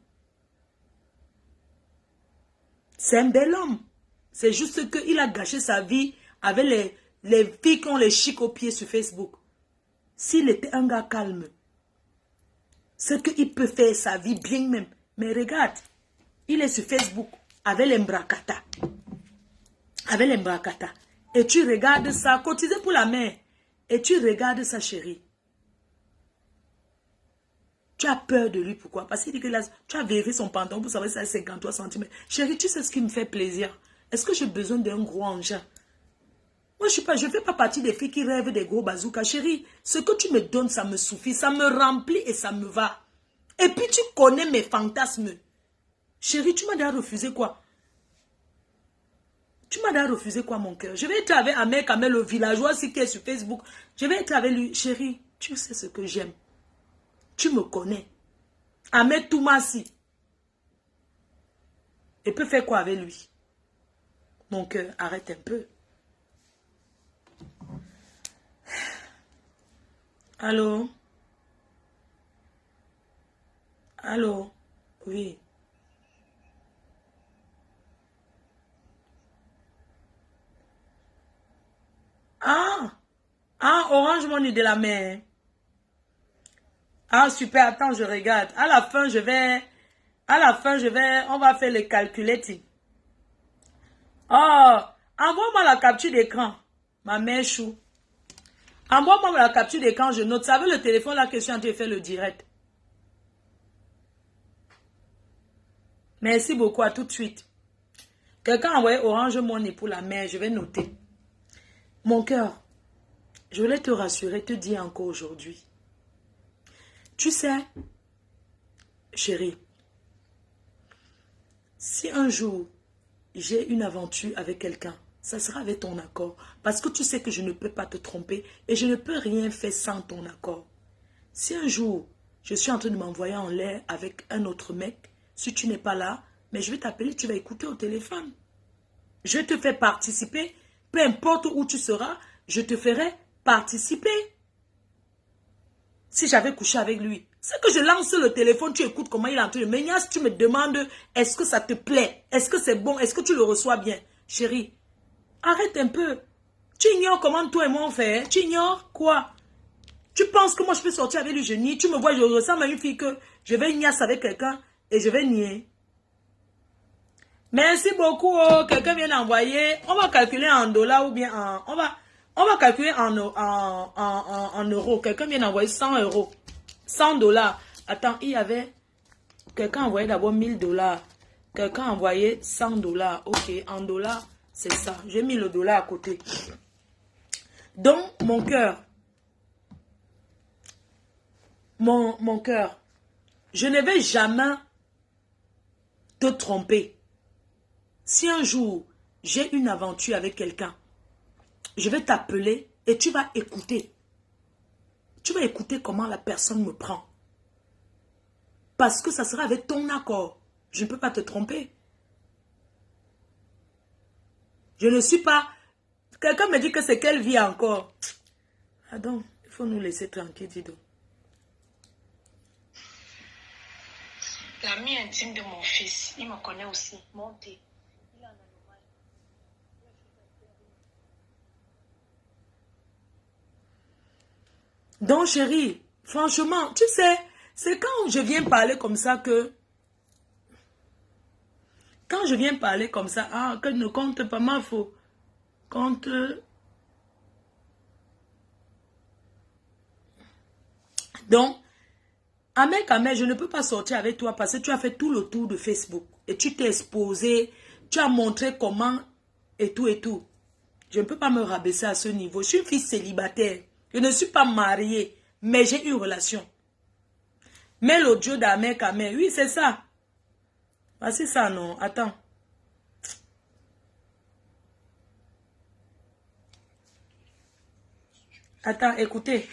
C'est un bel homme. C'est juste qu'il a gâché sa vie avec les filles qui ont les chics aux pieds sur Facebook. S'il était un gars calme, c'est qu'il peut faire sa vie bien même. Mais regarde, il est sur Facebook avec les mbrakata. Avec les mbrakata. Et tu regardes ça, cotisé pour la mère. Et tu regardes ça, chérie. Tu as peur de lui, pourquoi? Parce qu'il dit que là, tu as vérifié son pantalon pour savoir si c'est 53 cm. Chérie, tu sais ce qui me fait plaisir? Est-ce que j'ai besoin d'un gros engin? Moi, je ne fais pas partie des filles qui rêvent des gros bazookas. Chérie, ce que tu me donnes, ça me suffit. Ça me remplit et ça me va. Et puis, tu connais mes fantasmes. Chérie, tu m'as déjà refusé quoi? Tu m'as déjà refusé quoi, mon cœur? Je vais être avec Ahmed Kamé, le villageois qui est sur Facebook. Je vais être avec lui. Chérie, tu sais ce que j'aime. Tu me connais. Ahmed Toumassi. Et peut faire quoi avec lui? Mon cœur, arrête un peu. Allô? Allô? Oui. Orange Money de la mer. Ah, super, attends, je regarde. À la fin, on va faire les calculettes. Oh, envoie-moi la capture d'écran. Ma mère chou. Envoie-moi la capture d'écran, je note. Ça veut le téléphone là que je suis en train de faire le direct. Merci beaucoup, à tout de suite. Quelqu'un a envoyé Orange Money pour la mère, je vais noter. Mon cœur, je voulais te rassurer, te dire encore aujourd'hui. Tu sais, chérie, si un jour j'ai une aventure avec quelqu'un, ça sera avec ton accord. Parce que tu sais que je ne peux pas te tromper et je ne peux rien faire sans ton accord. Si un jour je suis en train de m'envoyer en l'air avec un autre mec, si tu n'es pas là, Mais je vais t'appeler, tu vas écouter au téléphone. Je te fais participer. Peu importe où tu seras, je te ferai participer. Si j'avais couché avec lui, c'est que je lance le téléphone, tu écoutes comment il est en train de me tu me demandes, est-ce que ça te plaît? Est-ce que c'est bon? Est-ce que tu le reçois bien? Chérie, arrête un peu. Tu ignores comment toi et moi on fait. Hein? Tu ignores quoi? Tu penses que moi je peux sortir avec lui, je nie. Tu me vois, je ressemble à une fille que je vais nier avec quelqu'un et je vais nier. Merci beaucoup. Oh. Quelqu'un vient d'envoyer. On va calculer en dollars ou bien en... On va calculer en euros. Quelqu'un vient d'envoyer 100 euros. 100 dollars. Attends, il y avait... Quelqu'un a envoyé d'abord 1000 dollars. Quelqu'un a envoyé 100 dollars. Ok, en dollars, c'est ça. J'ai mis le dollar à côté. Donc, mon cœur. Mon cœur. Je ne vais jamais te tromper. Si un jour, j'ai une aventure avec quelqu'un, je vais t'appeler et tu vas écouter. Tu vas écouter comment la personne me prend. Parce que ça sera avec ton accord. Je ne peux pas te tromper. Je ne suis pas... Quelqu'un me dit que c'est quelle vie encore. Ah donc, il faut nous laisser tranquille, dis donc. L'ami intime de mon fils, il me connaît aussi. Monté. Donc, chérie, franchement, tu sais, c'est quand je viens parler comme ça que... Quand je viens parler comme ça, ah, que ne compte pas ma faute. Compte... Donc, Ahmed, je ne peux pas sortir avec toi parce que tu as fait tout le tour de Facebook. Et tu t'es exposé, tu as montré comment et tout et tout. Je ne peux pas me rabaisser à ce niveau. Je suis une fille célibataire. Je ne suis pas mariée, mais j'ai une relation. Mais l'audio d'Ahmed Kamel, oui, c'est ça. Ah, c'est ça, non? Attends. Attends, écoutez.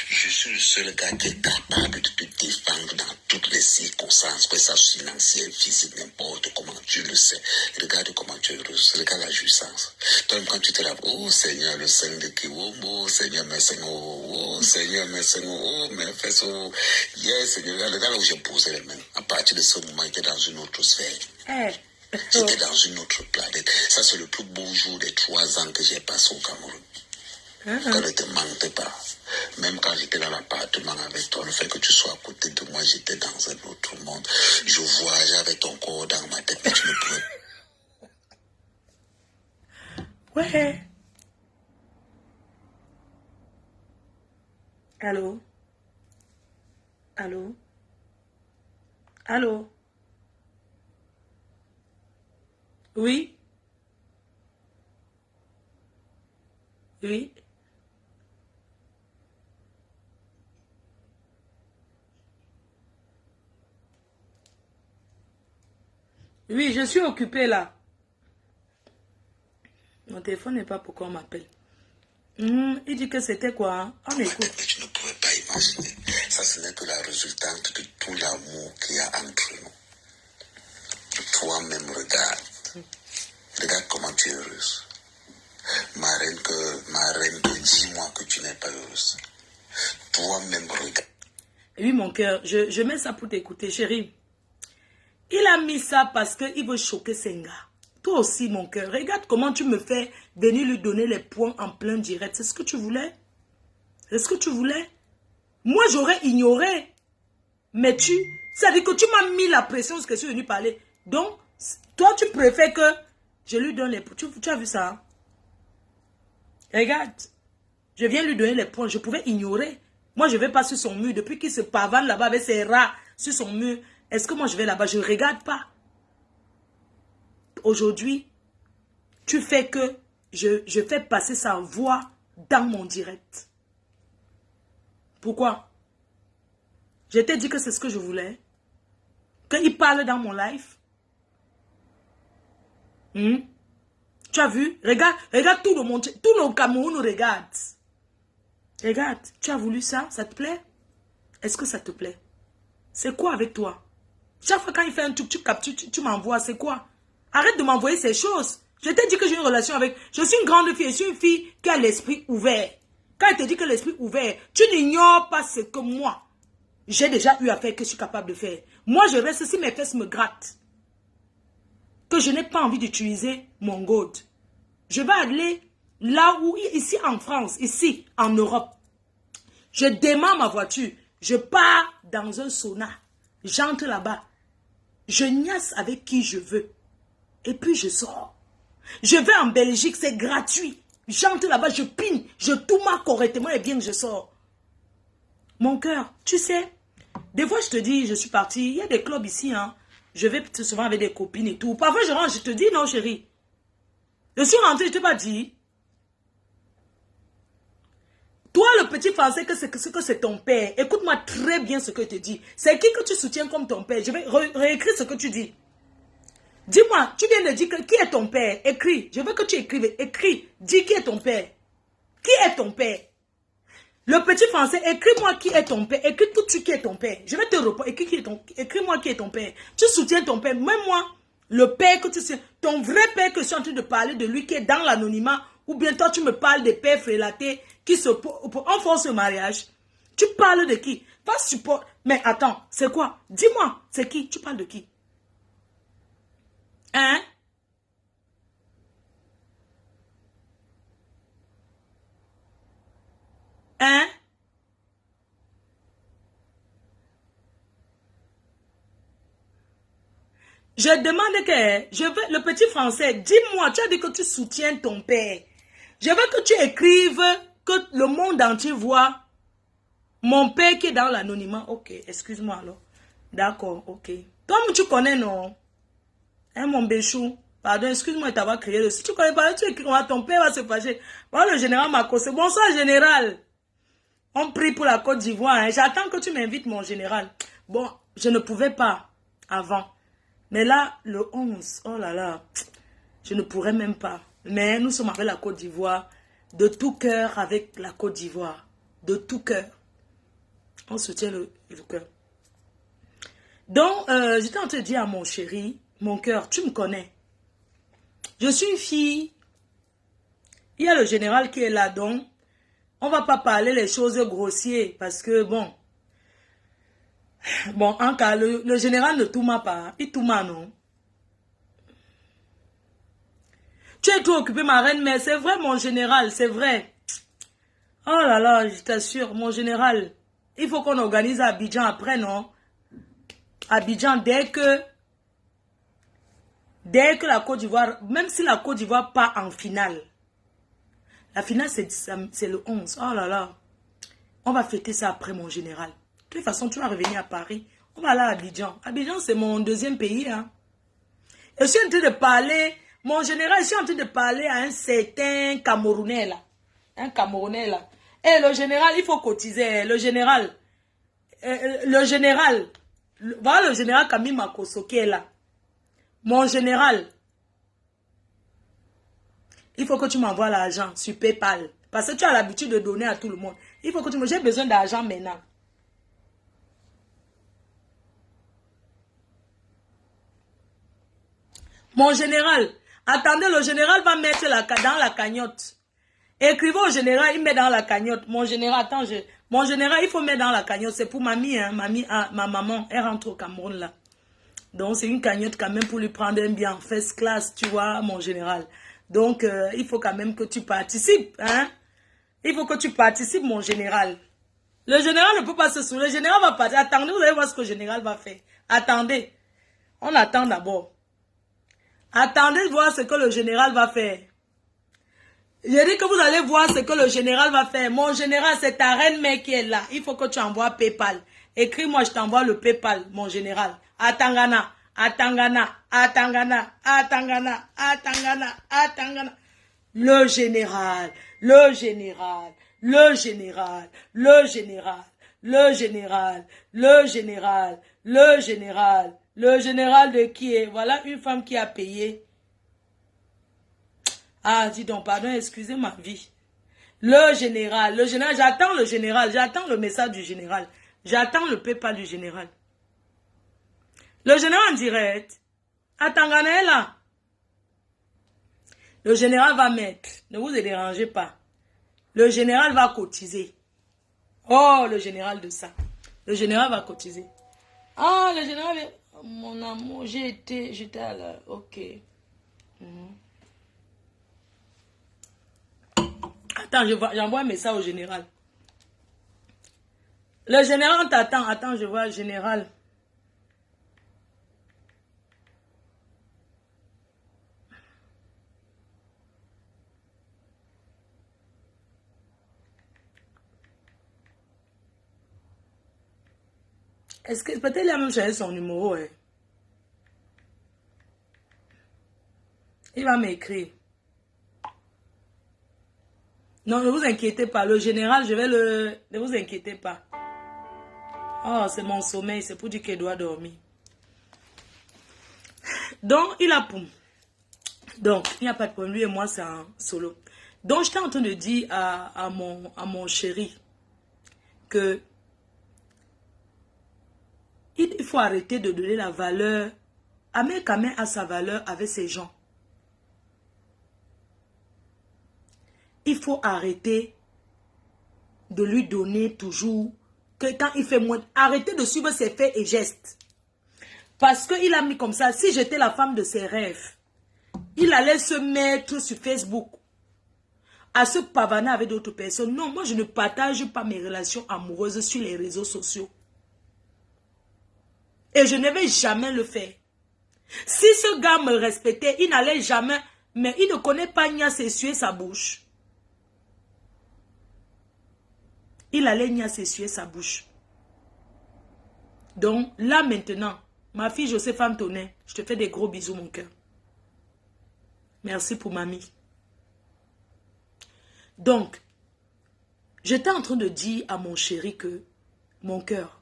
Je suis le seul gars qui est capable de te défendre dans toutes les circonstances, que ça soit financière, physique, n'importe comment, tu le sais. Regarde comment tu es heureux, regarde la jouissance. Toi, quand tu te lèves, oh Seigneur, le Seigneur de qui, oh Seigneur, mes Seigneur, oh Seigneur, mes Seigneur, oh mes fesses, oh yes, Seigneur, regarde là où j'ai posé les mains. À partir de ce moment, j'étais dans une autre sphère. J'étais dans une autre planète. Ça, c'est le plus beau jour des 3 ans que j'ai passé au Cameroun. Quand ne te mente pas. Même quand j'étais dans l'appartement avec toi, le fait que tu sois à côté de moi, j'étais dans un autre monde. Je voyageais avec ton corps dans ma tête, mais tu ne pouvais. Ouais. Allô? Allô? Allô? Oui? Oui? Oui, je suis occupée là. Mon téléphone n'est pas pourquoi on m'appelle. Il dit que c'était quoi? Hein? On écoute. Tu ne pouvais pas imaginer. Ça, ce n'est que la résultante de tout l'amour qu'il y a entre nous. Toi-même, regarde. Regarde comment tu es heureuse. Ma reine, dis-moi que tu n'es pas heureuse. Toi-même, regarde. Oui, mon cœur, je mets ça pour t'écouter, chérie. Il a mis ça parce qu'il veut choquer Senga. Toi aussi, mon cœur. Regarde comment tu me fais venir lui donner les points en plein direct. C'est ce que tu voulais? C'est ce que tu voulais? Moi, j'aurais ignoré. Mais ça dit que tu m'as mis la pression parce que je suis venu parler. Donc, toi, tu préfères que je lui donne les points. Tu as vu ça? Hein? Regarde. Je viens lui donner les points. Je pouvais ignorer. Moi, je ne vais pas sur son mur. Depuis qu'il se pavane là-bas avec ses rats sur son mur. Est-ce que moi, je vais là-bas? Je ne regarde pas. Aujourd'hui, tu fais que je fais passer sa voix dans mon direct. Pourquoi? Je t'ai dit que c'est ce que je voulais. Qu'il parle dans mon live. Tu as vu? Regarde tout le monde. Tout le Cameroun nous regarde. Regarde, tu as voulu ça? Ça te plaît? Est-ce que ça te plaît? C'est quoi avec toi? Chaque fois quand il fait un truc, tu captures, tu m'envoies, c'est quoi? Arrête de m'envoyer ces choses. Je t'ai dit que j'ai une relation avec... Je suis une grande fille, je suis une fille qui a l'esprit ouvert. Quand elle te dit que l'esprit ouvert, tu n'ignores pas ce que moi, j'ai déjà eu à faire, que je suis capable de faire. Moi, je reste si mes fesses me grattent. Que je n'ai pas envie d'utiliser mon gold. Je vais aller là où, ici en France, ici en Europe. Je démarre ma voiture. Je pars dans un sauna. J'entre là-bas. Je niaise avec qui je veux. Et puis je sors. Je vais en Belgique, c'est gratuit. J'entre là-bas, je pine. Je tout marque correctement et bien que je sors. Mon cœur, tu sais, des fois je te dis, je suis partie. Il y a des clubs ici, hein. Je vais souvent avec des copines et tout. Parfois je rentre, je te dis, non chérie. Je suis rentrée, je ne t'ai pas dit. Toi, le petit français, que c'est ton père. Écoute-moi très bien ce que je te dis. C'est qui que tu soutiens comme ton père? Je vais réécrire ce que tu dis. Dis-moi, tu viens de dire qui est ton père? Écris. Je veux que tu écrives. Écris. Dis qui est ton père. Qui est ton père? Le petit français, écris-moi qui est ton père. Écris tout de suite qui est ton père. Je vais te répondre. Écris-moi qui est ton père. Tu soutiens ton père. Même moi, le père que tu soutiens, ton vrai père que je suis en train de parler de lui qui est dans l'anonymat, ou bien toi tu me parles des pères frélatés qui se enfoncent le mariage. Tu parles de qui? Pas support. Mais attends, c'est quoi? Dis-moi, c'est qui? Tu parles de qui? Hein? Hein? Je demande que, je veux, le petit français, dis-moi, tu as dit que tu soutiens ton père. Je veux que tu écrives, que le monde entier voit mon père qui est dans l'anonymat. Ok, excuse-moi alors. D'accord, ok. Toi, tu connais, non? Hein, mon béchou? Pardon, excuse-moi de t'avoir crié dessus. Tu connais pas, tu écris, ton père va se fâcher. Voilà le général Mako, c'est bonsoir général. On prie pour la Côte d'Ivoire. Hein. J'attends que tu m'invites, mon général. Bon, je ne pouvais pas avant. Mais là, le 11, oh là là, je ne pourrais même pas. Mais nous sommes avec la Côte d'Ivoire, de tout cœur avec la Côte d'Ivoire. De tout cœur. On soutient le cœur. Donc, j'étais en train de dire à mon chéri, mon cœur, tu me connais. Je suis une fille. Il y a le général qui est là, donc on ne va pas parler les choses grossières parce que, bon, en cas, le général ne tourne pas. Il tourne, non? Tu es trop occupé, ma reine, mais c'est vrai, mon général, c'est vrai. Oh là là, je t'assure, mon général, il faut qu'on organise à Abidjan après, non? Abidjan, dès que la Côte d'Ivoire, même si la Côte d'Ivoire part en finale, la finale, c'est le 11. Oh là là. On va fêter ça après, mon général. De toute façon, tu vas revenir à Paris. On va aller à Abidjan. Abidjan, c'est mon deuxième pays. Hein. Et je suis en train de parler, mon général, je suis en train de parler à un certain Camerounais là. Un Camerounais là. Et le général, il faut cotiser. Le général. Voilà le général Camille Makosso qui est là. Mon général. Il faut que tu m'envoies l'argent sur PayPal. Parce que tu as l'habitude de donner à tout le monde. Il faut que tu me... J'ai besoin d'argent maintenant. Mon général. Attendez, le général va mettre dans la cagnotte. Écrivez au général, il met dans la cagnotte. Mon général, attends, mon général, il faut mettre dans la cagnotte. C'est pour mamie, hein. Ma maman, elle rentre au Cameroun là. Donc c'est une cagnotte quand même pour lui prendre un bien first class, tu vois, mon général. Donc, il faut quand même que tu participes, hein. Il faut que tu participes, mon général. Le général ne peut pas se saouler. Le général va partir. Attendez, vous allez voir ce que le général va faire. Attendez. On attend d'abord. Attendez de voir ce que le général va faire. J'ai dit que vous allez voir ce que le général va faire. Mon général, c'est ta reine mère qui est là. Il faut que tu envoies PayPal. Écris-moi, je t'envoie le PayPal, mon général. À Tangana. À Tangana, à Tangana, à Tangana, à Tangana, à Tangana. Le général, le général, le général, le général, le général, le général, le général, le général de qui est? Voilà une femme qui a payé. Ah, dis donc, pardon, excusez ma vie. Le général, j'attends le message du général. J'attends le PayPal du général. Le général en direct. À Tangana est là. Le général va mettre. Ne vous dérangez pas. Le général va cotiser. Oh, le général de ça. Le général va cotiser. Ah, le général... Mon amour, j'étais à la... Ok. Attends, j'envoie un message au général. Le général t'attend. Attends, je vois le général. Est-ce que peut-être il a même changé son numéro, hein? Il va m'écrire. Non, ne vous inquiétez pas. Le général, je vais le... Ne vous inquiétez pas. Oh, c'est mon sommeil. C'est pour dire qu'il doit dormir. Donc, il a pour... Donc, il n'y a pas de problème. Lui et moi, c'est un solo. Donc, j'étais en train de dire à mon chéri que il faut arrêter de donner la valeur. Amel Kamel a sa valeur avec ses gens. Il faut arrêter de lui donner toujours que quand il fait moins. Arrêter de suivre ses faits et gestes. Parce qu'il a mis comme ça. Si j'étais la femme de ses rêves, il allait se mettre sur Facebook à se pavaner avec d'autres personnes. Non, moi je ne partage pas mes relations amoureuses sur les réseaux sociaux. Et je ne vais jamais le faire. Si ce gars me respectait, il n'allait jamais... Mais il ne connaît pas Nia s'essuyer sa bouche. Il allait Nia s'essuyer sa bouche. Donc, là maintenant, ma fille Joseph Antonin, je te fais des gros bisous, mon cœur. Merci pour mamie. Donc, j'étais en train de dire à mon chéri que, mon cœur,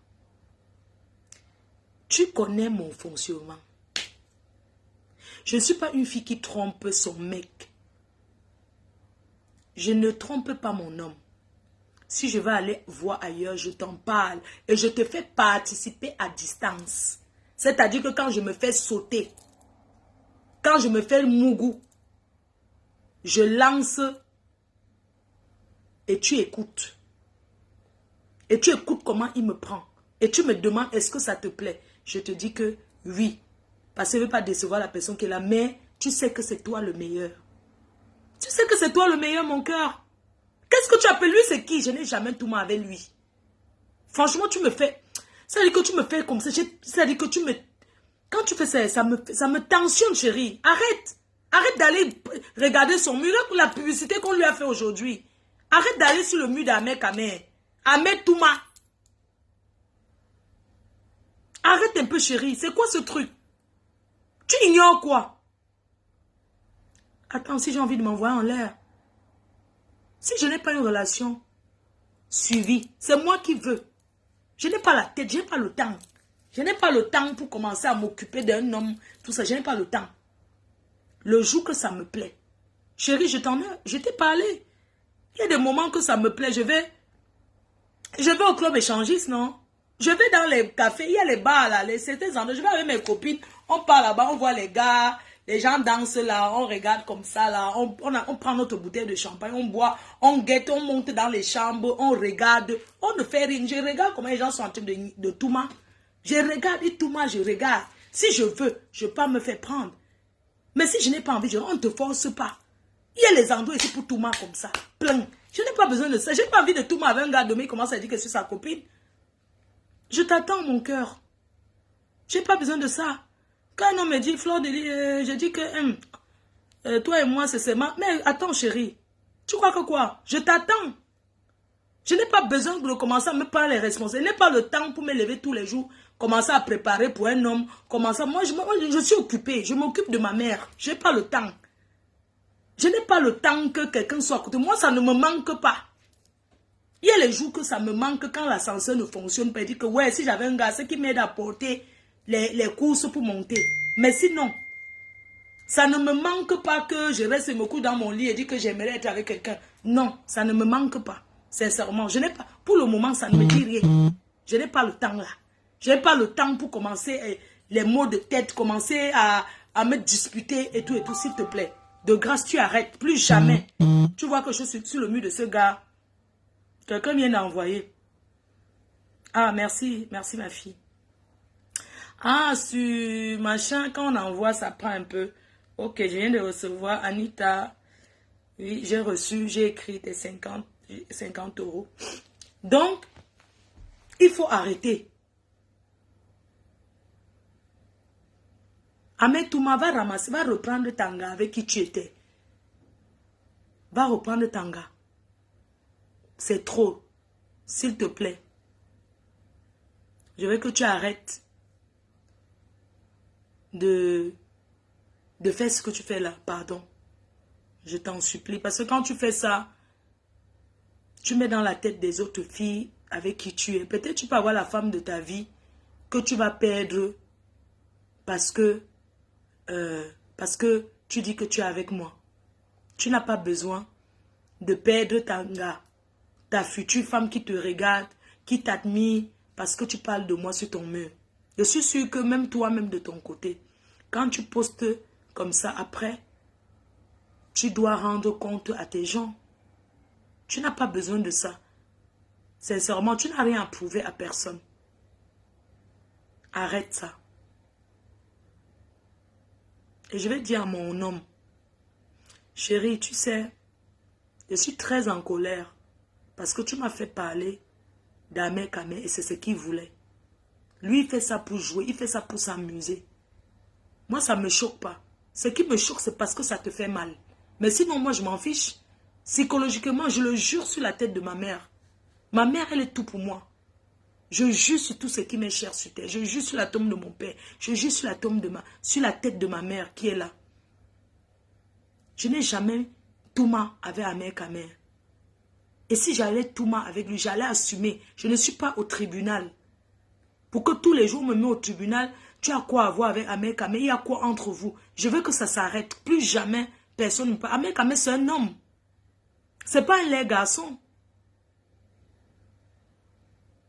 tu connais mon fonctionnement. Je ne suis pas une fille qui trompe son mec. Je ne trompe pas mon homme. Si je vais aller voir ailleurs, je t'en parle. Et je te fais participer à distance. C'est-à-dire que quand je me fais sauter, quand je me fais le mougou, je lance et tu écoutes. Et tu écoutes comment il me prend. Et tu me demandes est-ce que ça te plaît. Je te dis que oui. Parce que je ne veux pas décevoir la personne qui est là. Mais tu sais que c'est toi le meilleur. Tu sais que c'est toi le meilleur, mon cœur. Qu'est-ce que tu appelles lui, c'est qui? Je n'ai jamais tout mal avec lui. Franchement, tu me fais... Ça veut dire que tu me fais comme ça. Ça veut dire que tu me... Quand tu fais ça, ça me tensionne, chérie. Arrête. Arrête d'aller regarder son mur. La publicité qu'on lui a fait aujourd'hui. Arrête d'aller sur le mur d'Amel Kamel. Ahmed Touma. Arrête un peu, chérie. C'est quoi ce truc? Tu ignores quoi? Attends, si j'ai envie de m'envoyer en l'air. Si je n'ai pas une relation suivie, c'est moi qui veux. Je n'ai pas la tête, je n'ai pas le temps. Je n'ai pas le temps pour commencer à m'occuper d'un homme, tout ça. Je n'ai pas le temps. Le jour que ça me plaît. Chérie, je t'ai parlé. Il y a des moments que ça me plaît. Je vais au club échangiste, non? Je vais dans les cafés, il y a les bars là, certains endroits. Je vais avec mes copines, on part là-bas, on voit les gars, les gens dansent là, on regarde comme ça là, on prend notre bouteille de champagne, on boit, on guette, on monte dans les chambres, on regarde, on ne fait rien. Je regarde comment les gens sont en train de Touma. Je regarde, et Touma, je regarde. Si je veux, je peux me faire prendre. Mais si je n'ai pas envie, on ne te force pas. Il y a les endroits ici pour Touma comme ça, plein. Je n'ai pas besoin de ça. Je n'ai pas envie de Touma avec un gars demain, il commence à dire que c'est sa copine. Je t'attends, mon cœur. Je n'ai pas besoin de ça. Quand un homme me dit, Fleur, je dis que toi et moi, c'est seulement... Mais attends, chérie. Tu crois que quoi? Je t'attends. Je n'ai pas besoin de commencer à me parler les responsables. Je n'ai pas le temps pour me lever tous les jours, commencer à préparer pour un homme. Moi, je suis occupée. Je m'occupe de ma mère. Je n'ai pas le temps. Je n'ai pas le temps que quelqu'un soit à côté. Moi, ça ne me manque pas. Il y a les jours que ça me manque quand l'ascenseur ne fonctionne pas. Je dis que ouais, si j'avais un gars, c'est qui m'aide à porter les courses pour monter. Mais sinon, ça ne me manque pas que je reste et me couche dans mon lit et dis que j'aimerais être avec quelqu'un. Non, ça ne me manque pas. Sincèrement, je n'ai pas. Pour le moment, ça ne me dit rien. Je n'ai pas le temps là. Je n'ai pas le temps pour commencer les maux de tête, commencer à me disputer et tout, s'il te plaît. De grâce, tu arrêtes. Plus jamais. Tu vois que je suis sur le mur de ce gars. Quelqu'un vient d'envoyer. Ah, merci. Merci, ma fille. Ah, sur machin, quand on envoie, ça prend un peu. Ok, je viens de recevoir. Anita. Oui, j'ai reçu, j'ai écrit tes 50 €. Donc, il faut arrêter. Ahmed Touma va ramasser, va reprendre Tanga avec qui tu étais. Va reprendre Tanga. C'est trop. S'il te plaît. Je veux que tu arrêtes de faire ce que tu fais là. Pardon. Je t'en supplie. Parce que quand tu fais ça, tu mets dans la tête des autres filles avec qui tu es. Peut-être tu peux avoir la femme de ta vie que tu vas perdre parce que tu dis que tu es avec moi. Tu n'as pas besoin de perdre ta future femme qui te regarde, qui t'admire parce que tu parles de moi sur ton mur. Je suis sûre que même toi-même de ton côté, quand tu postes comme ça après, tu dois rendre compte à tes gens. Tu n'as pas besoin de ça. Sincèrement, tu n'as rien à prouver à personne. Arrête ça. Et je vais dire à mon homme, chérie, tu sais, je suis très en colère parce que tu m'as fait parler d'Ahmed Kamé et c'est ce qu'il voulait. Lui, il fait ça pour jouer, il fait ça pour s'amuser. Moi, ça ne me choque pas. Ce qui me choque, c'est parce que ça te fait mal. Mais sinon, moi, je m'en fiche. Psychologiquement, je le jure sur la tête de ma mère. Ma mère, elle est tout pour moi. Je jure sur tout ce qui m'est cher sur terre. Je jure sur la tombe de mon père. Je jure sur la tête de ma mère qui est là. Je n'ai jamais Touma avec Ahmed Kamé. Et si j'allais Touma avec lui, j'allais assumer. Je ne suis pas au tribunal. Pour que tous les jours me mets au tribunal, tu as quoi à voir avec Ahmed Kamé, il y a quoi entre vous. Je veux que ça s'arrête. Plus jamais, personne ne peut. Ahmed Kamé, c'est un homme. C'est pas un laid garçon.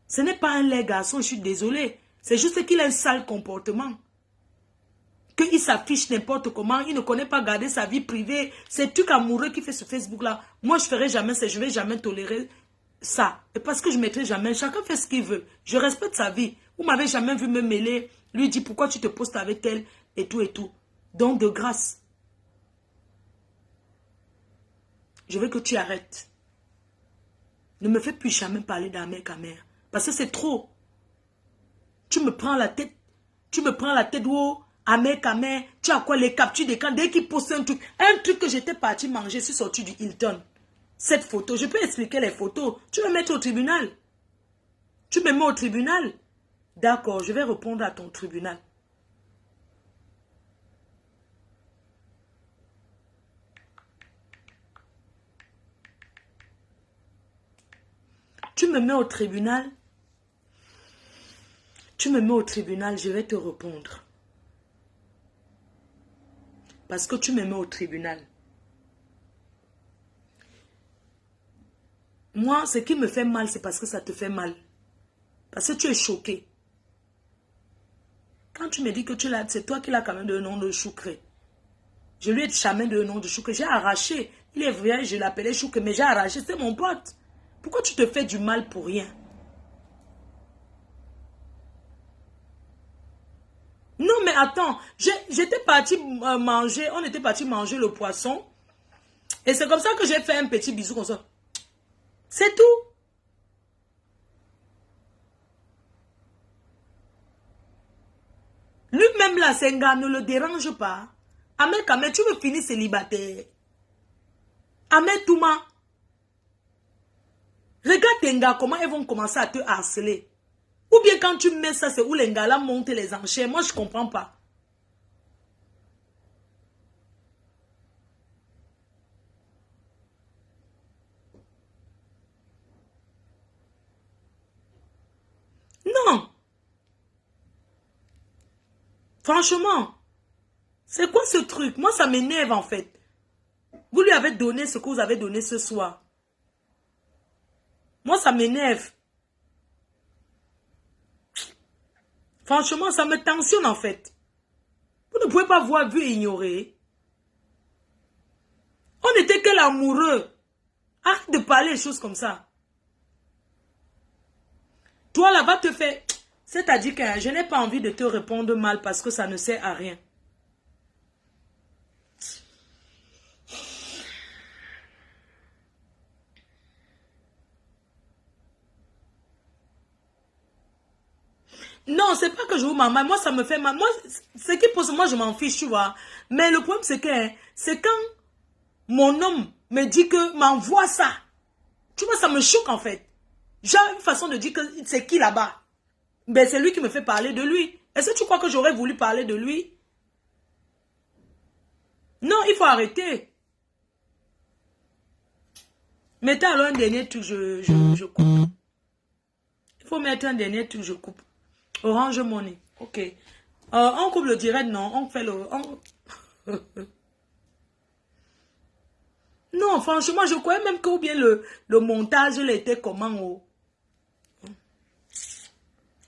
Ce n'est pas un laid garçon, je suis désolée. C'est juste qu'il a un sale comportement. Qu'il s'affiche n'importe comment, il ne connaît pas garder sa vie privée. C'est truc amoureux qu'il fait sur Facebook là. Moi, je ferai jamais ça, je vais jamais tolérer ça. Et parce que je ne mettrai jamais, chacun fait ce qu'il veut. Je respecte sa vie. Vous m'avez jamais vu me mêler, lui dire pourquoi tu te postes avec elle et tout et tout. Donc, de grâce, je veux que tu arrêtes. Ne me fais plus jamais parler d'Ahmed Kamé. Parce que c'est trop. Tu me prends la tête. Tu me prends la tête où Ahmed Kamé, tu as quoi les captures d'écran. Dès qu'il poste un truc que j'étais parti manger, je suis sorti du Hilton. Cette photo, je peux expliquer les photos. Tu me mets au tribunal. Tu me mets au tribunal. D'accord, je vais répondre à ton tribunal. Tu me mets au tribunal. Tu me mets au tribunal, je vais te répondre. Parce que tu me mets au tribunal. Moi, ce qui me fait mal, c'est parce que ça te fait mal. Parce que tu es choqué. Quand tu me dis que c'est toi qui l'as quand même donné le nom de Choukré. Je lui ai jamais donné le nom de Choukré. J'ai arraché. Il est vrai, je l'appelais Choukré, mais j'ai arraché. C'est mon pote. Pourquoi tu te fais du mal pour rien? Non, mais attends. J'étais parti manger. On était parti manger le poisson. Et c'est comme ça que j'ai fait un petit bisou comme ça. C'est tout. Lui-même là, Senga, ne le dérange pas. Ahmed Kamé, tu veux finir célibataire. Ahmed Touma. Regarde tes gars, comment ils vont commencer à te harceler. Ou bien quand tu mets ça, c'est où les gars là montent les enchères. Moi, je ne comprends pas. Non. Franchement, c'est quoi ce truc? Moi, ça m'énerve en fait. Vous lui avez donné ce que vous avez donné ce soir. Moi, ça m'énerve. Franchement, ça me tensionne en fait. Vous ne pouvez pas voir vu et ignorer. On n'était que l'amoureux. Arrête de parler des choses comme ça. Toi là, va te faire... C'est-à-dire que je n'ai pas envie de te répondre mal parce que ça ne sert à rien. Non, c'est pas que je vous m'en mal. Moi, ça me fait mal. Moi, ce qui pose, moi, je m'en fiche, tu vois. Mais le problème, c'est que c'est quand mon homme me dit que m'envoie ça. Tu vois, ça me choque, en fait. J'ai une façon de dire que c'est qui là-bas. Ben, c'est lui qui me fait parler de lui. Est-ce que tu crois que j'aurais voulu parler de lui? Non, il faut arrêter. Mettez alors un dernier truc, je coupe. Il faut mettre un dernier truc, je coupe. Orange Money. Ok. On coupe le direct, non? On fait le... Non, franchement, je croyais même que ou bien le montage, il était comment? Oh.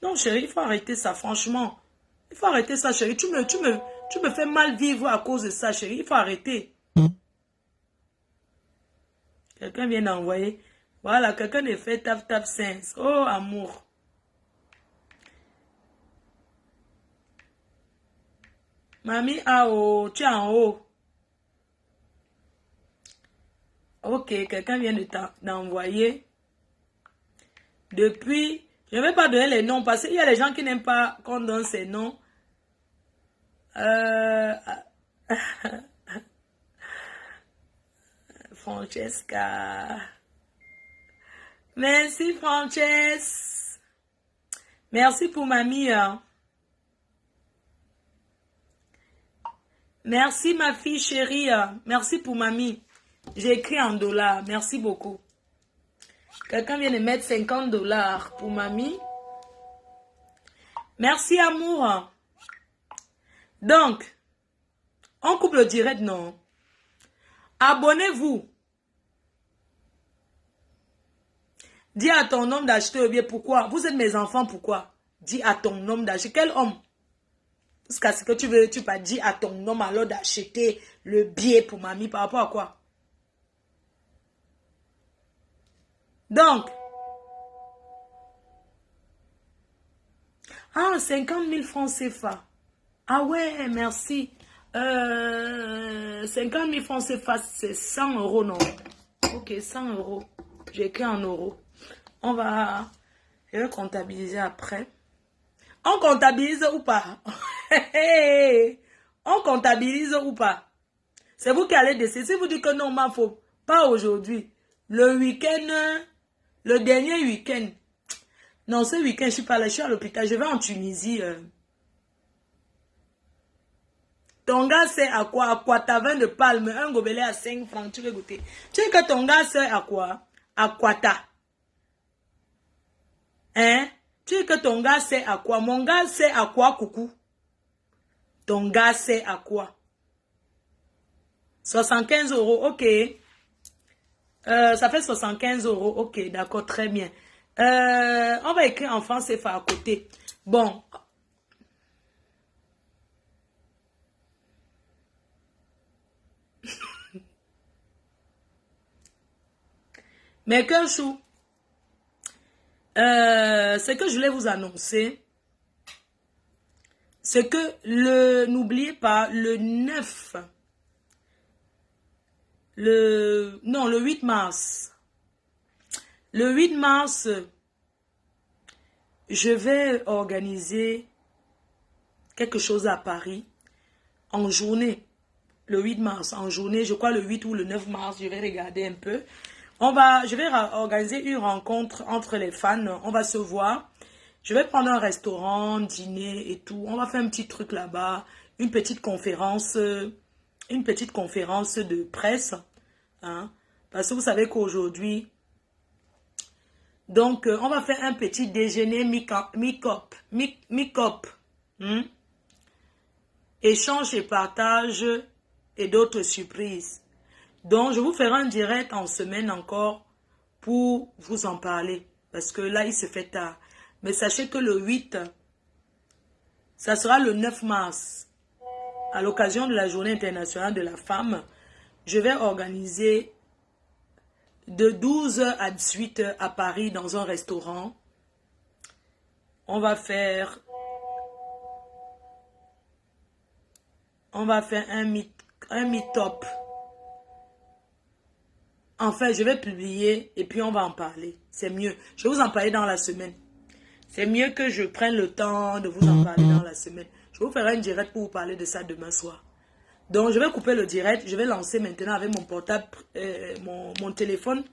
Non, chérie, il faut arrêter ça, franchement. Il faut arrêter ça, chérie. Tu me fais mal vivre à cause de ça, chérie. Il faut arrêter. Quelqu'un vient d'envoyer. Voilà, quelqu'un est fait tap 5. Oh, amour. Mamie, ah oh, tu es en haut. Ok, quelqu'un vient d'envoyer. Depuis, je ne vais pas donner les noms parce qu'il y a les gens qui n'aiment pas qu'on donne ces noms. Francesca. Merci, Frances. Merci pour mamie. Merci, ma fille chérie. Merci pour mamie. J'ai écrit en dollars. Merci beaucoup. Quelqu'un vient de mettre 50 $ pour mamie. Merci, amour. Donc, on coupe le direct, non? Abonnez-vous. Dis à ton homme d'acheter le billet. Pourquoi? Vous êtes mes enfants, pourquoi? Dis à ton homme d'acheter. Quel homme? Parce que ce que tu veux, tu pas dit à ton homme alors d'acheter le billet pour mamie. Par rapport à quoi? Donc. Ah, 50 000 francs CFA. Ah ouais, merci. 50 000 francs CFA, c'est 100 €, non? Ok, 100 €. J'ai écrit en euros. On va... Je vais comptabiliser après. On comptabilise ou pas? On comptabilise ou pas? C'est vous qui allez décider. Si vous dites que non, il faut pas aujourd'hui. Le week-end, le dernier week-end. Non, ce week-end, je suis pas là, je suis à l'hôpital. Je vais en Tunisie. Ton gars sait à quoi? À quoi ta vin de palme, un gobelet à 5 francs, tu veux goûter. Tu sais que ton gars sait à quoi? À quoi ta? Hein? Tu sais que ton gars sait à quoi? Mon gars sait à quoi, coucou? Ton gars sait à quoi? 75 €, ok. Ça fait 75 €, ok, d'accord, très bien. On va écrire en France CFA à côté. Bon. Mais que chou. Ce que je voulais vous annoncer, c'est que n'oubliez pas, le 9, le 8 mars. Le 8 mars, je vais organiser quelque chose à Paris en journée. Le 8 mars, en journée, je crois le 8 ou le 9 mars, je vais regarder un peu. Je vais organiser une rencontre entre les fans. On va se voir. Je vais prendre un restaurant, dîner et tout. On va faire un petit truc là-bas. Une petite conférence de presse. Hein, parce que vous savez qu'aujourd'hui, donc, on va faire un petit déjeuner mi-cop. Échange et partage et d'autres surprises. Donc, je vous ferai un direct en semaine encore pour vous en parler. Parce que là, il se fait tard. Mais sachez que le 8, Ça sera le 9 mars. À l'occasion de la Journée internationale de la femme, je vais organiser de 12h à 18h à Paris dans un restaurant. On va faire un meet-up. Enfin, je vais publier et puis on va en parler. C'est mieux. Je vais vous en parler dans la semaine. C'est mieux que je prenne le temps de vous en parler dans la semaine. Je vous ferai un direct pour vous parler de ça demain soir. Donc, je vais couper le direct. Je vais lancer maintenant avec mon portable, mon téléphone.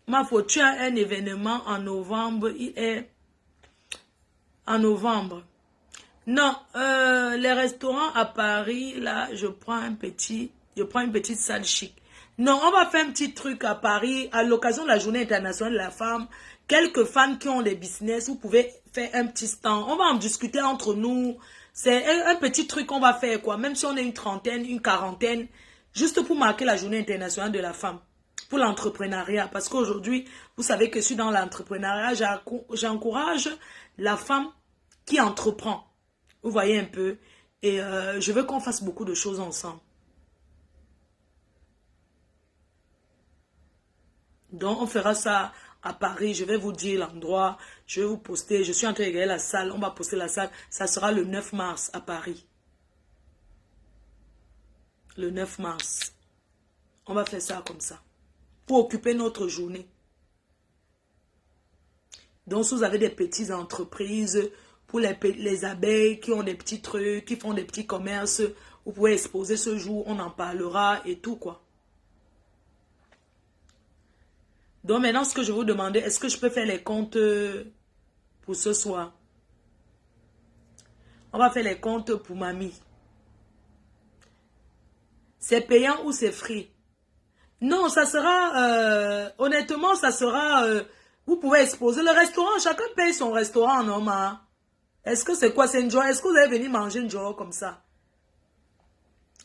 Ma faute, tu as un événement en novembre. Il est en novembre. Non, les restaurants à Paris, là, je prends une petite salle chic. Non, on va faire un petit truc à Paris à l'occasion de la Journée internationale de la femme. Quelques femmes qui ont des business, vous pouvez faire un petit stand. On va en discuter entre nous. C'est un petit truc qu'on va faire, quoi. Même si on est une trentaine, une quarantaine, juste pour marquer la Journée internationale de la femme. Pour l'entrepreneuriat. Parce qu'aujourd'hui, vous savez que je suis dans l'entrepreneuriat. J'encourage la femme qui entreprend. Vous voyez un peu. Et je veux qu'on fasse beaucoup de choses ensemble. Donc, on fera ça à Paris. Je vais vous dire l'endroit. Je vais vous poster. Je suis en train de regarder la salle. On va poster la salle. Ça sera le 9 mars à Paris. Le 9 mars. On va faire ça comme ça. Pour occuper notre journée. Donc, si vous avez des petites entreprises, pour les abeilles qui ont des petits trucs, qui font des petits commerces, vous pouvez exposer ce jour. On en parlera et tout, quoi. Donc maintenant, ce que je vous demandais, est-ce que je peux faire les comptes pour ce soir? On va faire les comptes pour mamie. C'est payant ou c'est free? Non, ça sera, honnêtement, ça sera, vous pouvez exposer le restaurant. Chacun paye son restaurant, non, ma? Est-ce que c'est quoi? C'est une joie? Est-ce que vous allez venir manger une joie comme ça?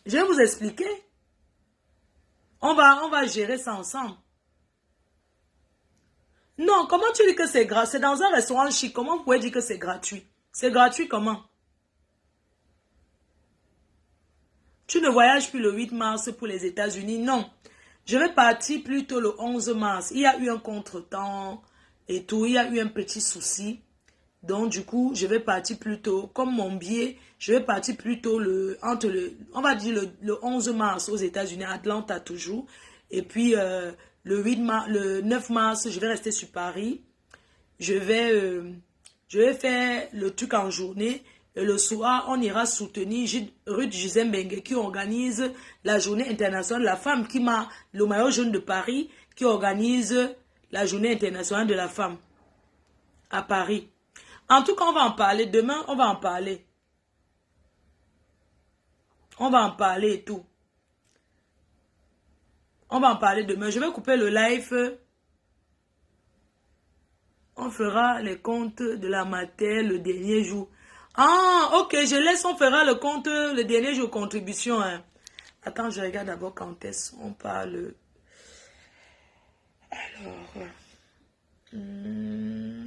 Je vais vous expliquer. On va gérer ça ensemble. Non, comment tu dis que c'est gratuit? C'est dans un restaurant chic. Comment vous pouvez dire que c'est gratuit? C'est gratuit comment? Tu ne voyages plus le 8 mars pour les États-Unis? Non. Je vais partir plutôt le 11 mars. Il y a eu un contretemps et tout. Il y a eu un petit souci. Donc, du coup, je vais partir plutôt, comme mon billet, je vais partir plutôt on va dire le 11 mars aux États-Unis, à Atlanta toujours. Et puis, le 9 mars, je vais rester sur Paris. Je vais faire le truc en journée. Et le soir, on ira soutenir Ruth Gisembengue qui organise la Journée internationale de la femme, qui m'a le maillot jaune de Paris, qui organise la Journée internationale de la femme à Paris. En tout cas, on va en parler. Demain, on va en parler. On va en parler et tout. On va en parler demain. Je vais couper le live. On fera les comptes de la matinée le dernier jour. Ah, ok, je laisse. On fera le compte le dernier jour contribution. Hein. Attends, je regarde d'abord quand est-ce qu'on parle. Alors,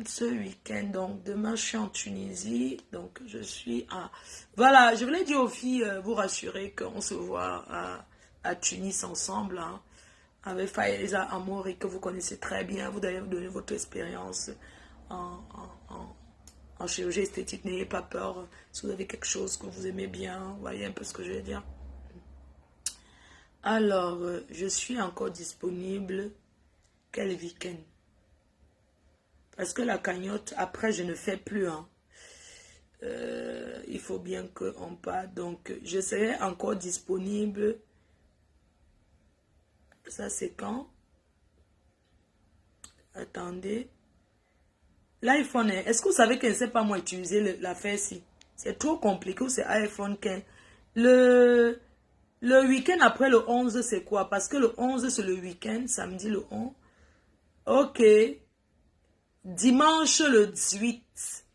ce week-end, donc demain je suis en Tunisie, donc je suis à... Voilà, je voulais dire aux filles, vous rassurer qu'on se voit à Tunis ensemble, hein, avec Faiza Amouri que vous connaissez très bien. Vous allez vous donner votre expérience en chirurgie esthétique. N'ayez pas peur si vous avez quelque chose que vous aimez bien, vous voyez un peu ce que je veux dire. Alors, je suis encore disponible quel week-end? Parce que la cagnotte, après, je ne fais plus. Hein. Il faut bien qu'on parte. Donc, je serai encore disponible. Ça, c'est quand? Attendez. L'iPhone, est-ce que vous savez que je ne sais pas moi utiliser l'affaire-ci? C'est trop compliqué ou c'est iPhone 15? Le week-end après le 11, c'est quoi? Parce que le 11, c'est le week-end. Samedi, le 11. Ok. Dimanche le 18.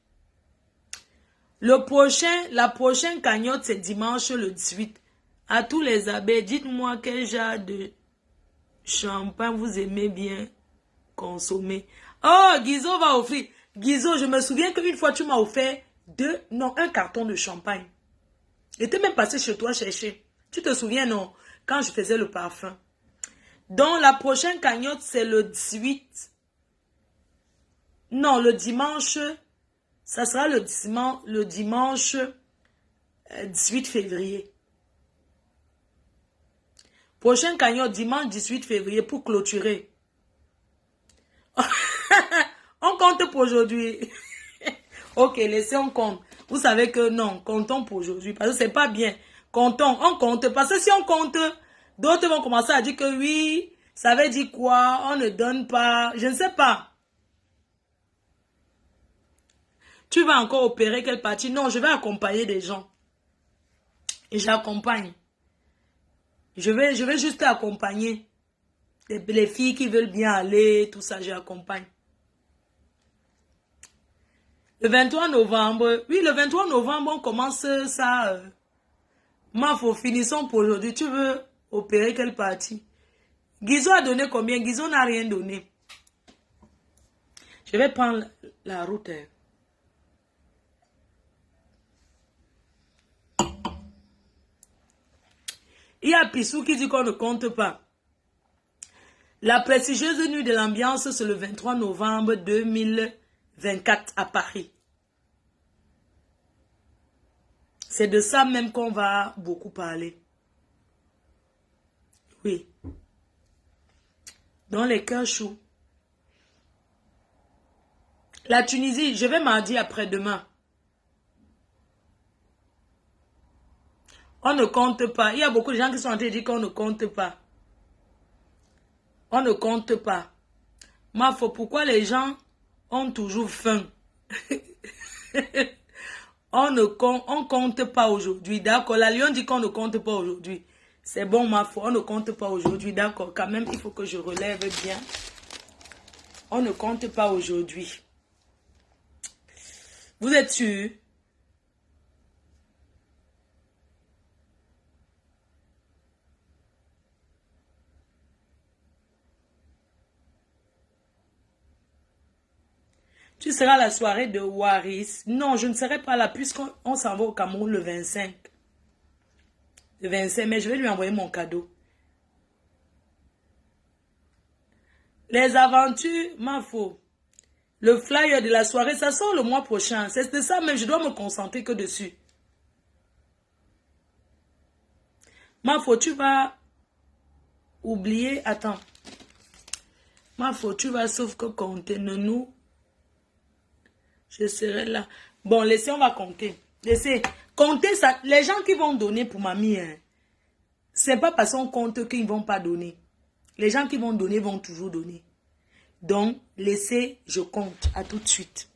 La prochaine cagnotte, c'est dimanche le 18. À tous les abeilles, dites-moi quel genre de champagne vous aimez bien consommer. Oh, Guizo va offrir. Guizo, je me souviens qu'une fois tu m'as offert un carton de champagne. J'étais même passé chez toi chercher. Tu te souviens, non? Quand je faisais le parfum. Donc, la prochaine cagnotte, c'est le 18. Non, le dimanche. Ça sera le dimanche 18 février. Prochaine cagnotte, dimanche 18 février pour clôturer. On compte pour aujourd'hui. Ok, laissez, on compte. Vous savez que non, comptons pour aujourd'hui. Parce que c'est pas bien. Comptons, on compte. Parce que si on compte, d'autres vont commencer à dire que oui, ça veut dire quoi? On ne donne pas. Je ne sais pas. Tu vas encore opérer quelle partie? Non, je vais accompagner des gens. Et j'accompagne. Je vais juste accompagner. Les filles qui veulent bien aller, tout ça, j'accompagne. Le 23 novembre, oui, le 23 novembre, on commence ça. Mafo, finissons pour aujourd'hui. Tu veux opérer quelle partie? Guizot a donné combien? Guizot n'a rien donné. Je vais prendre la route. Il y a Pissou qui dit qu'on ne compte pas. La prestigieuse nuit de l'ambiance, c'est le 23 novembre 2024 à Paris. C'est de ça même qu'on va beaucoup parler. Oui. Dans les cœurs chauds. La Tunisie, je vais mardi après-demain. On ne compte pas. Il y a beaucoup de gens qui sont en train de dire qu'on ne compte pas. On ne compte pas. Mafo, pourquoi les gens ont toujours faim? On compte pas aujourd'hui. D'accord. La Lyon dit qu'on ne compte pas aujourd'hui. C'est bon, Mafo. On ne compte pas aujourd'hui. D'accord. Quand même, il faut que je relève bien. On ne compte pas aujourd'hui. Vous êtes sûr? Tu seras à la soirée de Waris. Non, je ne serai pas là puisqu'on s'en va au Cameroun le 25. Le 25, mais je vais lui envoyer mon cadeau. Les aventures, Mafo. Le flyer de la soirée, ça sort le mois prochain. C'est de ça même, je dois me concentrer que dessus. Mafo, tu vas oublier. Attends. Mafo, tu vas sauf que compter. Nous. Je serai là. Bon, laissez, on va compter. Laissez. Compter ça. Les gens qui vont donner pour mamie, hein, c'est pas parce qu'on compte qu'ils ne vont pas donner. Les gens qui vont donner vont toujours donner. Donc, laissez, je compte. À tout de suite.